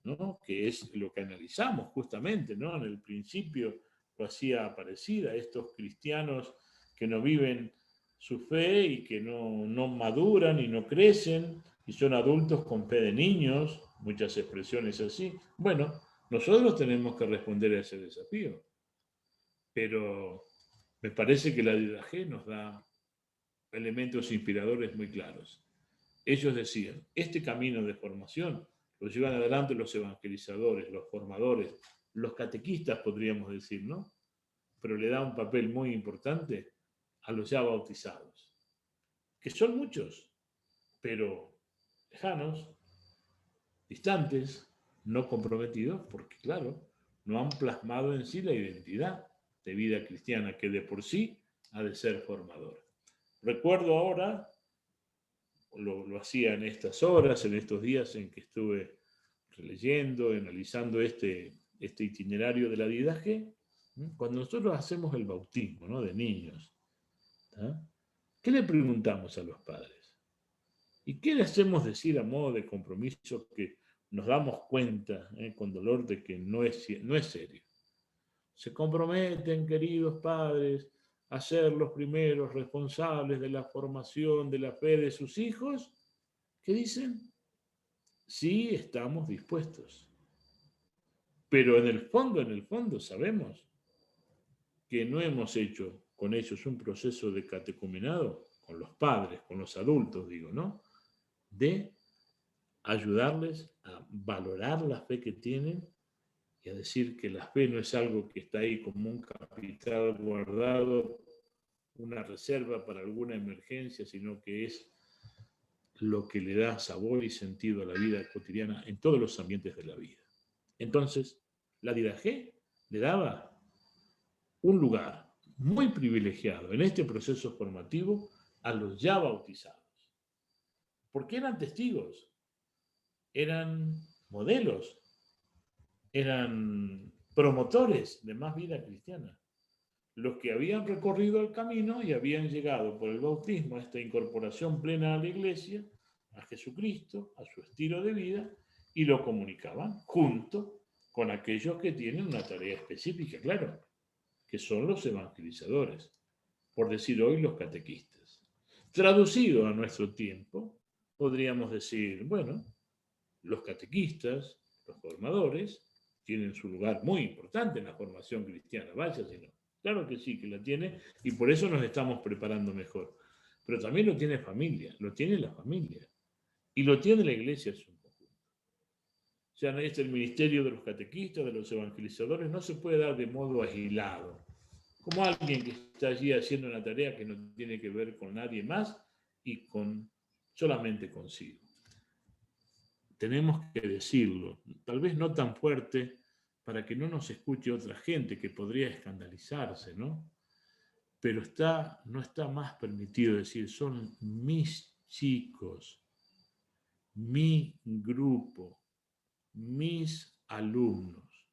A: ¿no? Que es lo que analizamos justamente, ¿no? En el principio lo hacía Aparecida, estos cristianos que no viven su fe y que no maduran y no crecen y son adultos con fe de niños, muchas expresiones así. Bueno, nosotros tenemos que responder a ese desafío, pero me parece que la didaje nos da elementos inspiradores muy claros. Ellos decían, este camino de formación lo llevan adelante los evangelizadores, los formadores, los catequistas, podríamos decir, ¿no? Pero le da un papel muy importante a los ya bautizados, que son muchos, pero lejanos, distantes, no comprometidos, porque claro, no han plasmado en sí la identidad de vida cristiana, que de por sí ha de ser formadora. Recuerdo ahora, lo hacía en estas horas, en estos días en que estuve releyendo, analizando este itinerario de la didaje, cuando nosotros hacemos el bautismo, ¿no?, de niños, ¿qué le preguntamos a los padres? ¿Y qué le hacemos decir a modo de compromiso que nos damos cuenta con dolor de que no es serio? Se comprometen, queridos padres, a ser los primeros responsables de la formación de la fe de sus hijos, ¿qué dicen? Sí, estamos dispuestos. Pero en el fondo sabemos que no hemos hecho con ellos un proceso de catecumenado, con los padres, con los adultos, digo, ¿no? De ayudarles a valorar la fe que tienen y a decir que la fe no es algo que está ahí como un capital guardado, una reserva para alguna emergencia, sino que es lo que le da sabor y sentido a la vida cotidiana en todos los ambientes de la vida. Entonces, la Didache le daba un lugar muy privilegiado en este proceso formativo a los ya bautizados, porque eran testigos, eran modelos, eran promotores de más vida cristiana, los que habían recorrido el camino y habían llegado por el bautismo a esta incorporación plena a la Iglesia, a Jesucristo, a su estilo de vida, y lo comunicaban junto con aquellos que tienen una tarea específica, claro, que son los evangelizadores, por decir hoy los catequistas. Traducido a nuestro tiempo, podríamos decir, bueno, los catequistas, los formadores, tienen su lugar muy importante en la formación cristiana, vaya si no. Claro que sí, que la tiene, y por eso nos estamos preparando mejor. Pero también lo tiene familia, lo tiene la familia, y lo tiene la Iglesia en su conjunto. O sea, el ministerio de los catequistas, de los evangelizadores, no se puede dar de modo aislado, como alguien que está allí haciendo una tarea que no tiene que ver con nadie más y solamente consigo. Tenemos que decirlo, tal vez no tan fuerte, para que no nos escuche otra gente que podría escandalizarse, ¿no? Pero no está más permitido decir, son mis chicos, mi grupo, mis alumnos.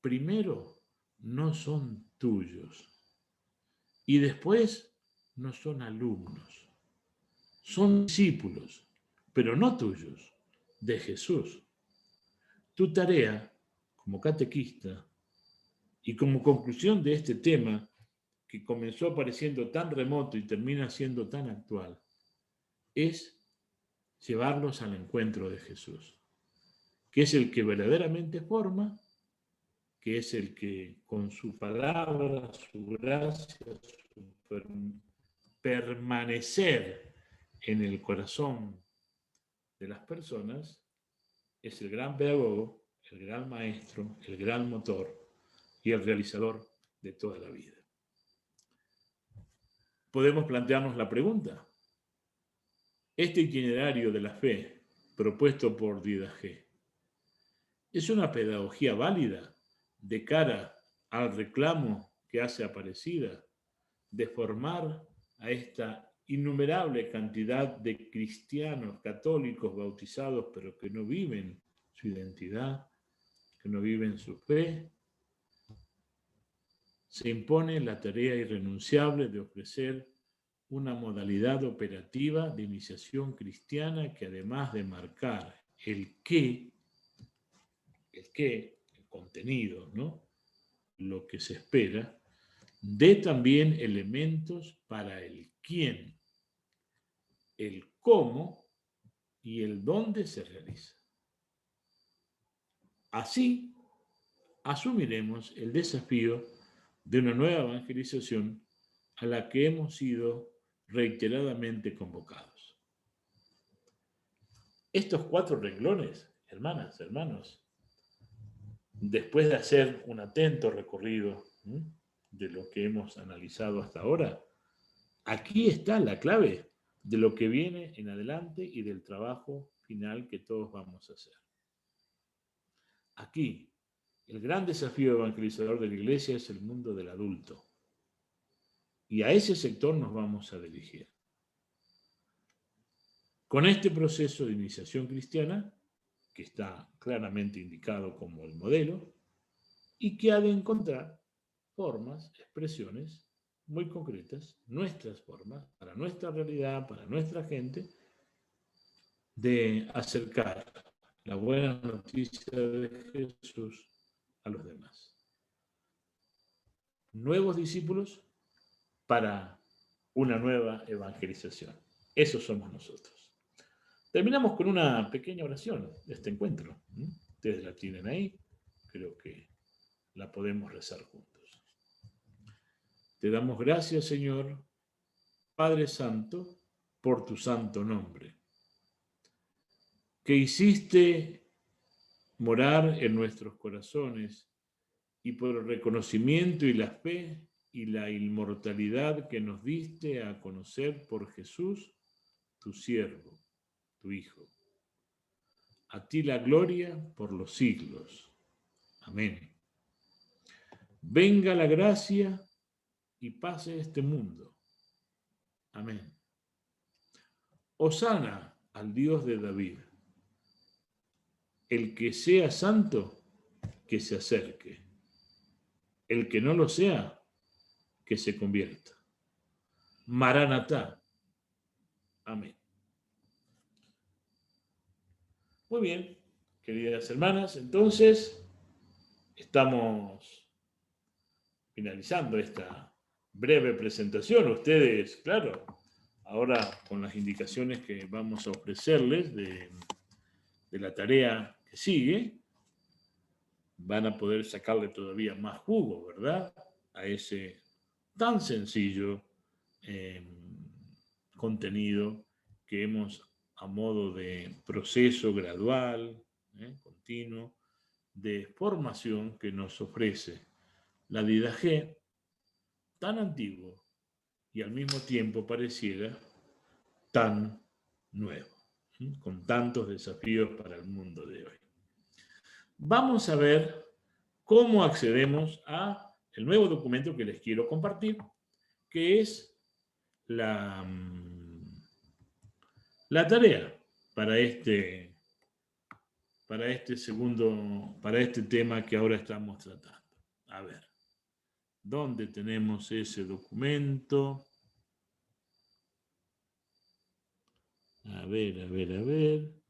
A: Primero, no son tuyos. Y después, no son alumnos. Son discípulos, pero no tuyos, de Jesús. Tu tarea como catequista y como conclusión de este tema que comenzó pareciendo tan remoto y termina siendo tan actual, es llevarlos al encuentro de Jesús, que es el que verdaderamente forma, que es el que con su palabra, su gracia, su permanecer en el corazón de las personas, es el gran pedagogo, el gran maestro, el gran motor y el realizador de toda la vida. Podemos plantearnos la pregunta. Este itinerario de la fe propuesto por Didache es una pedagogía válida de cara al reclamo que hace Aparecida de formar a esta innumerable cantidad de cristianos católicos bautizados pero que no viven su identidad, que no viven su fe. Se impone la tarea irrenunciable de ofrecer una modalidad operativa de iniciación cristiana que, además de marcar el contenido, ¿no? Lo que se espera, dé también elementos para el quién, el cómo y el dónde se realiza. Así, asumiremos el desafío de una nueva evangelización a la que hemos sido reiteradamente convocados. Estos 4 renglones, hermanas, hermanos, después de hacer un atento recorrido de lo que hemos analizado hasta ahora, aquí está la clave de lo que viene en adelante y del trabajo final que todos vamos a hacer. Aquí, el gran desafío evangelizador de la Iglesia es el mundo del adulto. Y a ese sector nos vamos a dirigir. Con este proceso de iniciación cristiana, que está claramente indicado como el modelo, y que ha de encontrar formas, expresiones muy concretas, nuestras formas, para nuestra realidad, para nuestra gente, de acercar la buena noticia de Jesús a los demás. Nuevos discípulos para una nueva evangelización. Esos somos nosotros. Terminamos con una pequeña oración de este encuentro. Ustedes la tienen ahí. Creo que la podemos rezar juntos. Te damos gracias, Señor, Padre Santo, por tu santo nombre, que hiciste morar en nuestros corazones y por el reconocimiento y la fe y la inmortalidad que nos diste a conocer por Jesús, tu siervo, tu Hijo. A ti la gloria por los siglos. Amén. Venga la gracia y pase este mundo. Amén. Hosana al Dios de David. El que sea santo, que se acerque. El que no lo sea, que se convierta. Maranatá. Amén. Muy bien, queridas hermanas, entonces estamos finalizando esta breve presentación. Ustedes, claro, ahora con las indicaciones que vamos a ofrecerles de la tarea que sigue, van a poder sacarle todavía más jugo, ¿verdad? A ese tan sencillo contenido que hemos, a modo de proceso gradual, continuo, de formación que nos ofrece la Didaché, tan antiguo y al mismo tiempo pareciera tan nuevo, con tantos desafíos para el mundo de hoy. Vamos a ver cómo accedemos a el nuevo documento que les quiero compartir, que es la tarea para este tema que ahora estamos tratando. A ver, ¿dónde tenemos ese documento? A ver.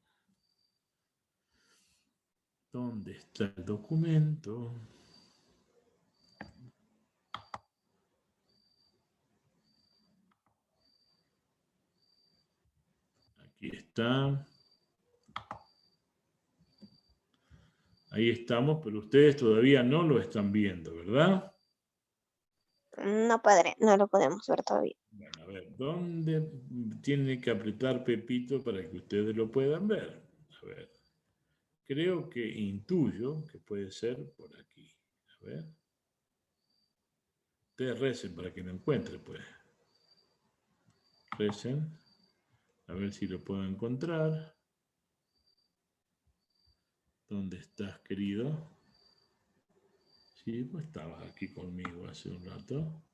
A: ¿Dónde está el documento? Aquí está. Ahí estamos, pero ustedes todavía no lo están viendo, ¿verdad?
D: No, padre, no lo podemos ver todavía.
A: Bueno, a ver, ¿dónde tiene que apretar Pepito para que ustedes lo puedan ver? A ver, creo que intuyo que puede ser por aquí. A ver. Ustedes recen para que lo encuentre, pues. Recen. A ver si lo puedo encontrar. ¿Dónde estás, querido? Sí, pues estabas aquí conmigo hace un rato.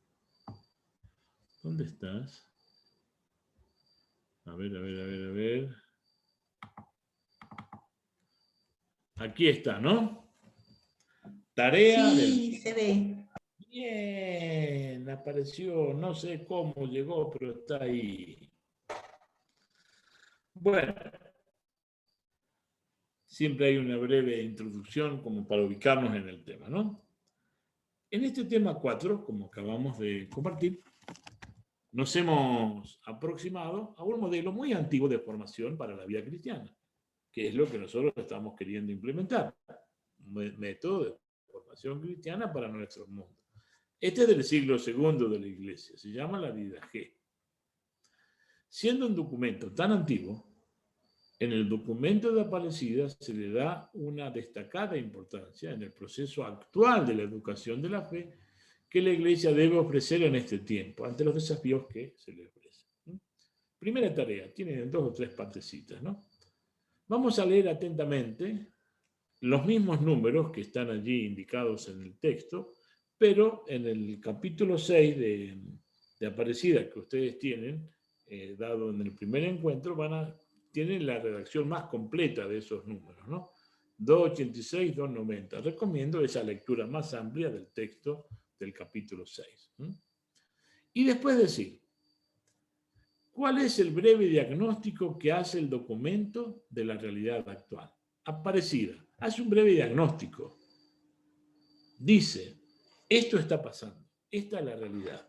A: ¿Dónde estás? A ver. Aquí está, ¿no? Tarea
B: Sí, se ve.
A: Bien, apareció, no sé cómo llegó, pero está ahí. Bueno, siempre hay una breve introducción como para ubicarnos en el tema, ¿no? En este tema 4, como acabamos de compartir, nos hemos aproximado a un modelo muy antiguo de formación para la vida cristiana, que es lo que nosotros estamos queriendo implementar. Un método de formación cristiana para nuestro mundo. Este es del siglo II de la Iglesia, se llama la Didaché. Siendo un documento tan antiguo, en el documento de Aparecida se le da una destacada importancia en el proceso actual de la educación de la fe que la Iglesia debe ofrecer en este tiempo, ante los desafíos que se le ofrecen. Primera tarea, tiene 2 o 3 partecitas, ¿no? Vamos a leer atentamente los mismos números que están allí indicados en el texto, pero en el capítulo 6 de Aparecida que ustedes tienen, dado en el primer encuentro, tienen la redacción más completa de esos números, ¿no? 286, 290. Recomiendo esa lectura más amplia del texto del capítulo 6. Y después decir, ¿cuál es el breve diagnóstico que hace el documento de la realidad actual? Aparecida, hace un breve diagnóstico. Dice, esto está pasando, esta es la realidad.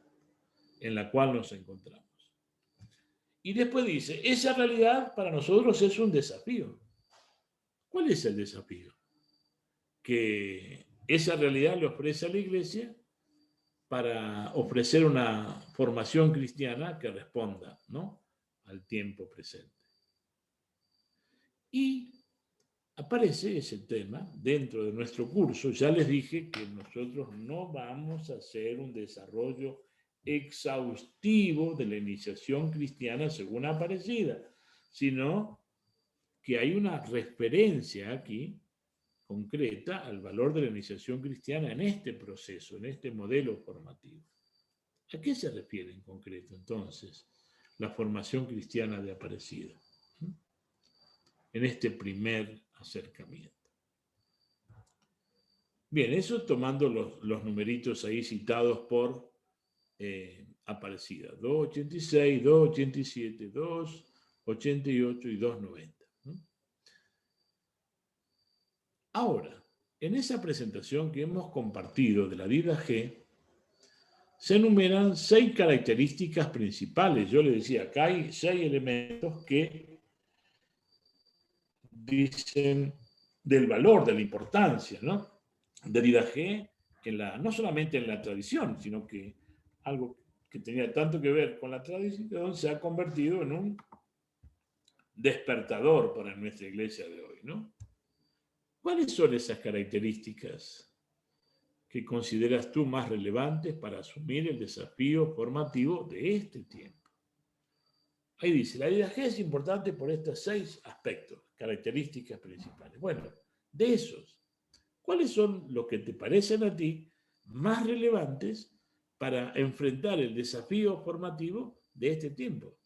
A: en la cual nos encontramos. Y después dice, esa realidad para nosotros es un desafío. ¿Cuál es el desafío? Que esa realidad le ofrece a la Iglesia para ofrecer una formación cristiana que responda, ¿no?, al tiempo presente. Y aparece ese tema dentro de nuestro curso. Ya les dije que nosotros no vamos a hacer un desarrollo exhaustivo de la iniciación cristiana según Aparecida, sino que hay una referencia aquí concreta al valor de la iniciación cristiana en este proceso, en este modelo formativo. ¿A qué se refiere en concreto, entonces, la formación cristiana de Aparecida? En este primer acercamiento. Bien, eso tomando los numeritos ahí citados por Aparecida. 286, 287, 288 y 290. Ahora, en esa presentación que hemos compartido de la Dida G, se enumeran 6 características principales. Yo le decía, acá hay 6 elementos que dicen del valor, de la importancia, ¿no?, de Dida G, no solamente en la tradición, sino que algo que tenía tanto que ver con la tradición se ha convertido en un despertador para nuestra iglesia de hoy, ¿no? ¿Cuáles son esas características que consideras tú más relevantes para asumir el desafío formativo de este tiempo? Ahí dice, la Dida G es importante por estos 6 aspectos, características principales. Bueno, de esos, ¿cuáles son los que te parecen a ti más relevantes para enfrentar el desafío formativo de este tiempo?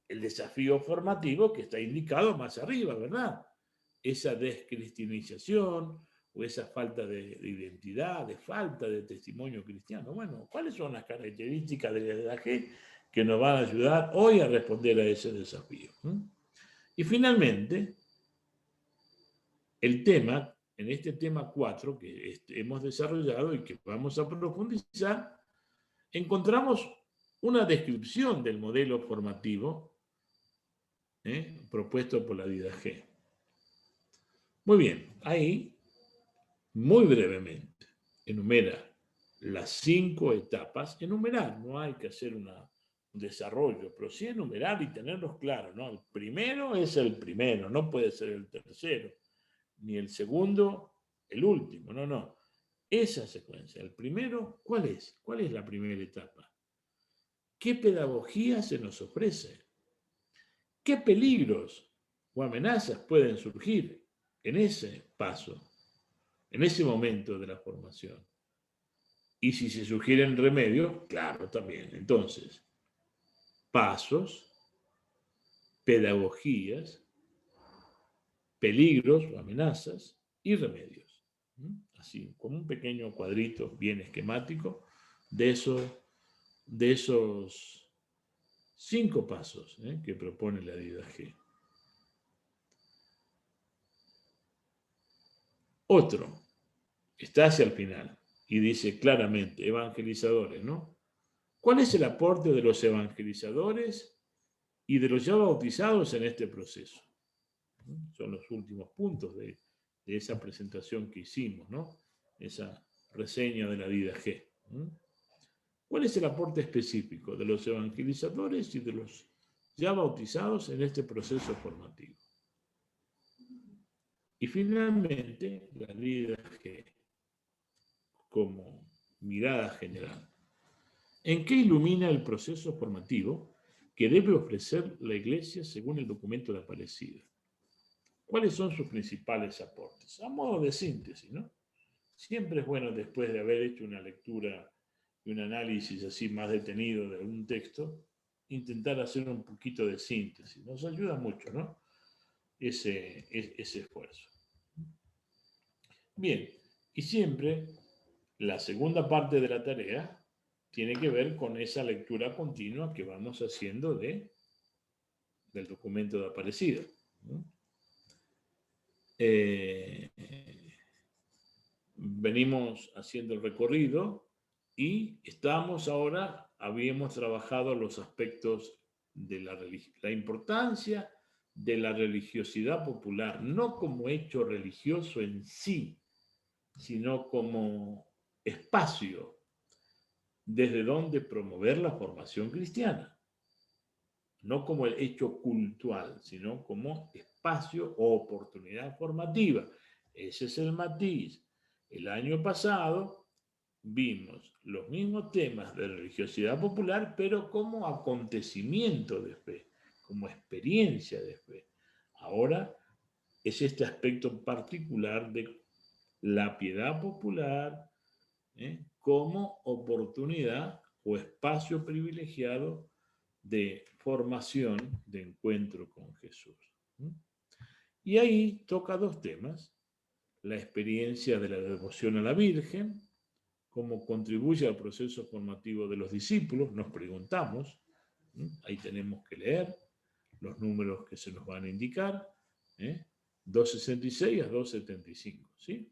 A: El desafío formativo que está indicado más arriba, ¿verdad? Esa descristianización o esa falta de identidad, de falta de testimonio cristiano. Bueno, ¿cuáles son las características de la Dida G que nos van a ayudar hoy a responder a ese desafío? Y finalmente, el tema, en este tema 4 que hemos desarrollado y que vamos a profundizar, encontramos una descripción del modelo formativo propuesto por la Dida G. Muy bien, ahí, muy brevemente, enumera las 5 etapas. Enumerar, no hay que hacer un desarrollo, pero sí enumerar y tenerlos claros, ¿no? El primero es el primero, no puede ser el tercero, ni el segundo, el último, no. Esa secuencia, el primero, ¿cuál es? ¿Cuál es la primera etapa? ¿Qué pedagogía se nos ofrece? ¿Qué peligros o amenazas pueden surgir en ese paso, en ese momento de la formación? Y si se sugieren remedios, claro, también. Entonces, pasos, pedagogías, peligros o amenazas y remedios. Así, como un pequeño cuadrito bien esquemático de esos 5 pasos que propone la Dida G. Otro, está hacia el final y dice claramente, evangelizadores, ¿no? ¿Cuál es el aporte de los evangelizadores y de los ya bautizados en este proceso? Son los últimos puntos de esa presentación que hicimos, ¿no? Esa reseña de la Dida G. ¿Cuál es el aporte específico de los evangelizadores y de los ya bautizados en este proceso formativo? Y finalmente, la Dida G, como mirada general. ¿En qué ilumina el proceso formativo que debe ofrecer la Iglesia según el documento de Aparecida? ¿Cuáles son sus principales aportes? A modo de síntesis, ¿no? Siempre es bueno, después de haber hecho una lectura y un análisis así más detenido de algún texto, intentar hacer un poquito de síntesis. Nos ayuda mucho, ¿no? Ese esfuerzo. Bien, y siempre la segunda parte de la tarea tiene que ver con esa lectura continua que vamos haciendo del documento de Aparecida, ¿no? Venimos haciendo el recorrido y estamos ahora habíamos trabajado los aspectos de la importancia de la religiosidad popular, no como hecho religioso en sí, sino como espacio desde donde promover la formación cristiana. No como el hecho cultural, sino como espacio o oportunidad formativa. Ese es el matiz. El año pasado vimos los mismos temas de religiosidad popular, pero como acontecimiento de fe, como experiencia de fe. Ahora es este aspecto particular de la piedad popular como oportunidad o espacio privilegiado de formación, de encuentro con Jesús. Y ahí toca dos temas: la experiencia de la devoción a la Virgen, cómo contribuye al proceso formativo de los discípulos, nos preguntamos, ahí tenemos que leer los números que se nos van a indicar, 266 a 275, ¿sí?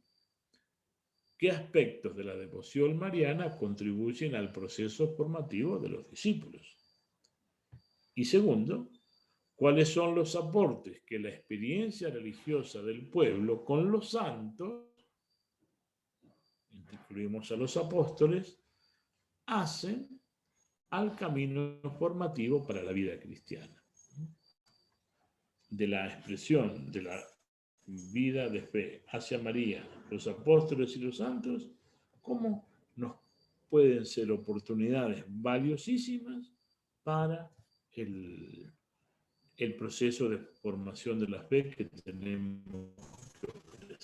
A: ¿Qué aspectos de la devoción mariana contribuyen al proceso formativo de los discípulos? Y segundo, ¿cuáles son los aportes que la experiencia religiosa del pueblo con los santos, incluimos a los apóstoles, hacen al camino formativo para la vida cristiana? De la expresión de la vida de fe hacia María, los apóstoles y los santos, ¿cómo nos pueden ser oportunidades valiosísimas para el proceso de formación de la fe que tenemos que ofrecer?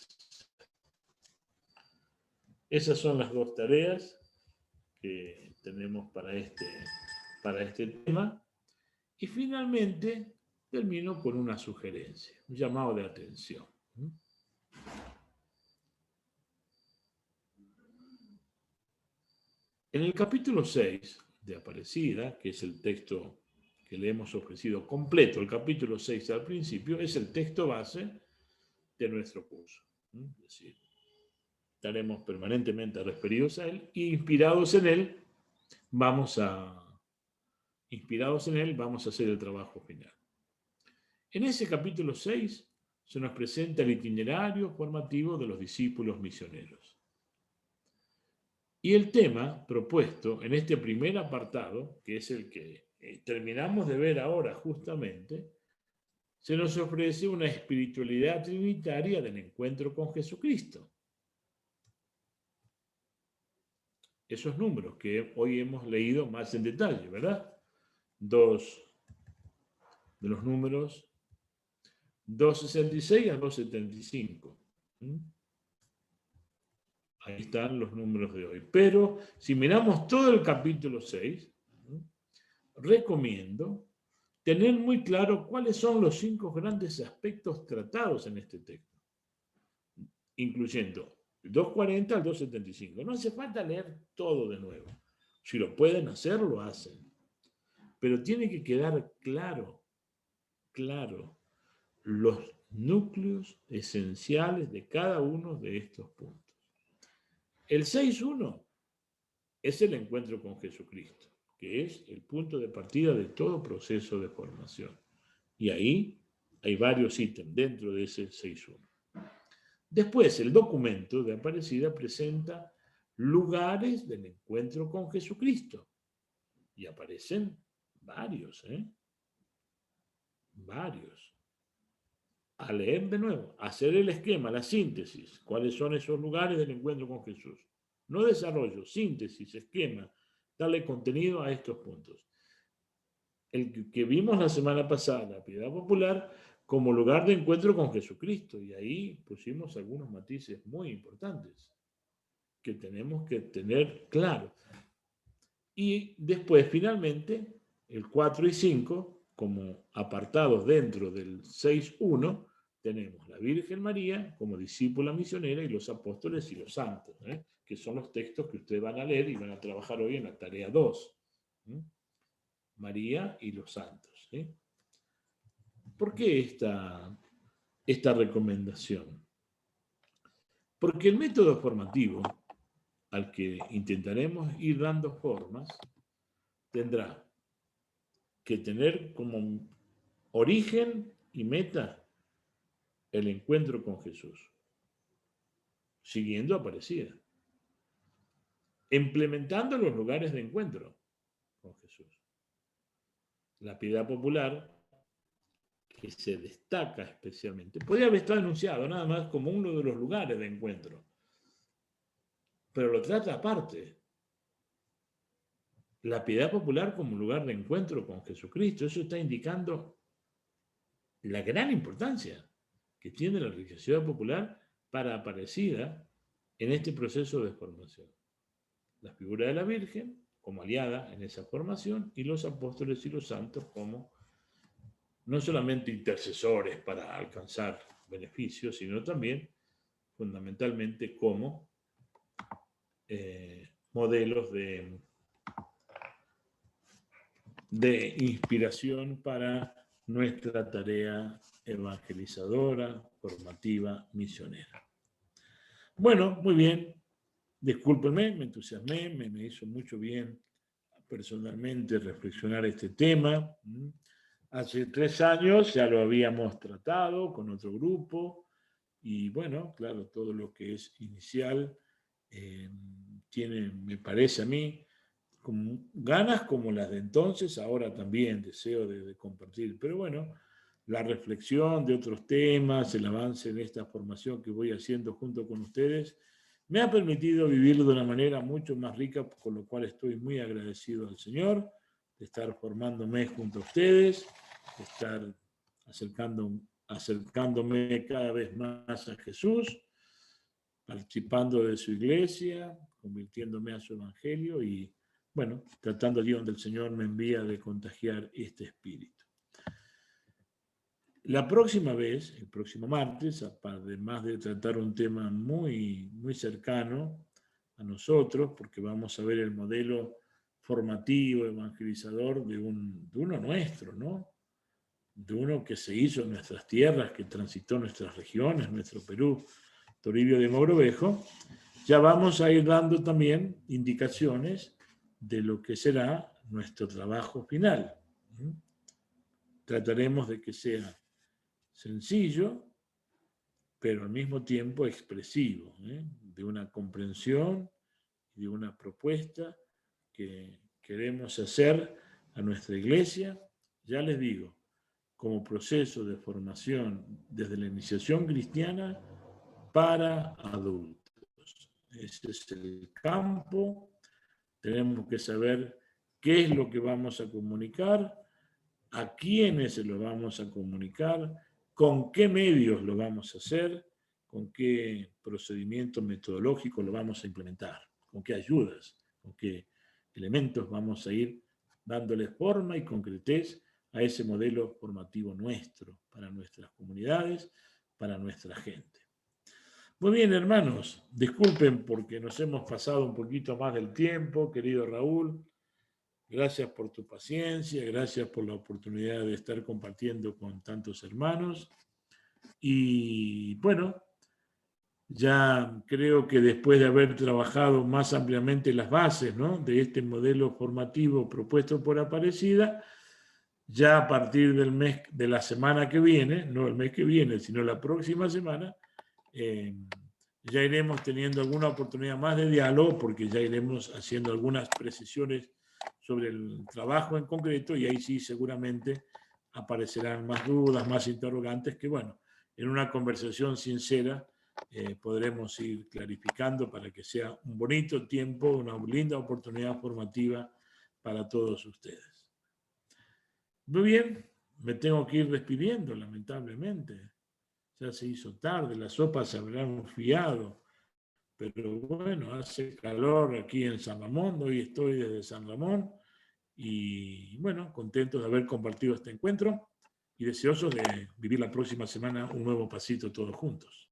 A: Esas son las dos tareas que tenemos para este tema. Y finalmente termino con una sugerencia, un llamado de atención. En el capítulo 6 de Aparecida, que es el texto que le hemos ofrecido completo, el capítulo 6 al principio, es el texto base de nuestro curso. Es decir, estaremos permanentemente referidos a él e inspirados en él vamos a hacer el trabajo final. En ese capítulo 6 se nos presenta el itinerario formativo de los discípulos misioneros. Y el tema propuesto en este primer apartado, que es el que terminamos de ver ahora justamente, se nos ofrece una espiritualidad trinitaria del encuentro con Jesucristo. Esos números que hoy hemos leído más en detalle, ¿verdad? Dos de los números 266 a 275. Ahí están los números de hoy. Pero si miramos todo el capítulo 6, recomiendo tener muy claro cuáles son los 5 grandes aspectos tratados en este texto, incluyendo el 240 al 275. No hace falta leer todo de nuevo. Si lo pueden hacer, lo hacen. Pero tiene que quedar claro los núcleos esenciales de cada uno de estos puntos. El 6.1 es el encuentro con Jesucristo, que es el punto de partida de todo proceso de formación. Y ahí hay varios ítems dentro de ese 6.1. Después, el documento de Aparecida presenta lugares del encuentro con Jesucristo. Y aparecen varios, Varios. A leer de nuevo, hacer el esquema, la síntesis, cuáles son esos lugares del encuentro con Jesús. No desarrollo, síntesis, esquema, darle contenido a estos puntos. El que vimos la semana pasada, la piedad popular, como lugar de encuentro con Jesucristo, y ahí pusimos algunos matices muy importantes que tenemos que tener claro. Y después, finalmente, el 4 y 5, como apartados dentro del 6.1, tenemos la Virgen María como discípula misionera y los apóstoles y los santos, que son los textos que ustedes van a leer y van a trabajar hoy en la tarea 2. María y los santos. ¿Por qué esta recomendación? Porque el método formativo al que intentaremos ir dando formas tendrá que tener como origen y meta el encuentro con Jesús, siguiendo Aparecida, implementando los lugares de encuentro con Jesús. La piedad popular, que se destaca especialmente, podría haber estado anunciado nada más como uno de los lugares de encuentro, pero lo trata aparte. La piedad popular como lugar de encuentro con Jesucristo, eso está indicando la gran importancia que tiene la religiosidad popular para Aparecida en este proceso de formación. La figura de la Virgen como aliada en esa formación y los apóstoles y los santos como no solamente intercesores para alcanzar beneficios, sino también fundamentalmente como modelos de inspiración para nuestra tarea evangelizadora, formativa, misionera. Bueno, muy bien. Discúlpenme, me entusiasmé, me hizo mucho bien personalmente reflexionar este tema. Hace 3 años ya lo habíamos tratado con otro grupo y bueno, claro, todo lo que es inicial tiene, me parece a mí, como ganas como las de entonces, ahora también deseo de compartir. Pero bueno, la reflexión de otros temas, el avance en esta formación que voy haciendo junto con ustedes, me ha permitido vivir de una manera mucho más rica, con lo cual estoy muy agradecido al Señor, de estar formándome junto a ustedes, de estar acercándome cada vez más a Jesús, participando de su iglesia, convirtiéndome a su evangelio y, bueno, tratando allí donde el Señor me envía de contagiar este espíritu. La próxima vez, el próximo martes, además de tratar un tema muy, muy cercano a nosotros, porque vamos a ver el modelo formativo, evangelizador de uno nuestro, ¿no? De uno que se hizo en nuestras tierras, que transitó nuestras regiones, nuestro Perú, Toribio de Mogrovejo, ya vamos a ir dando también indicaciones de lo que será nuestro trabajo final. Trataremos de que sea sencillo, pero al mismo tiempo expresivo, de una comprensión y de una propuesta que queremos hacer a nuestra iglesia, ya les digo, como proceso de formación desde la iniciación cristiana para adultos. Ese es el campo. Tenemos que saber qué es lo que vamos a comunicar, a quiénes se lo vamos a comunicar, con qué medios lo vamos a hacer, con qué procedimiento metodológico lo vamos a implementar, con qué ayudas, con qué elementos vamos a ir dándole forma y concretez a ese modelo formativo nuestro, para nuestras comunidades, para nuestra gente. Muy bien, hermanos, disculpen porque nos hemos pasado un poquito más del tiempo, querido Raúl. Gracias por tu paciencia, gracias por la oportunidad de estar compartiendo con tantos hermanos. Y bueno, ya creo que después de haber trabajado más ampliamente las bases, ¿no?, de este modelo formativo propuesto por Aparecida, ya a partir del mes, de la semana que viene, no el mes que viene, sino la próxima semana, ya iremos teniendo alguna oportunidad más de diálogo, porque ya iremos haciendo algunas precisiones sobre el trabajo en concreto, y ahí sí seguramente aparecerán más dudas, más interrogantes, que bueno, en una conversación sincera podremos ir clarificando para que sea un bonito tiempo, una linda oportunidad formativa para todos ustedes. Muy bien, me tengo que ir despidiendo, lamentablemente. Ya se hizo tarde, las sopas se habrán enfriado, pero bueno, hace calor aquí en San Ramón, hoy estoy desde San Ramón, y bueno, contentos de haber compartido este encuentro y deseosos de vivir la próxima semana un nuevo pasito todos juntos.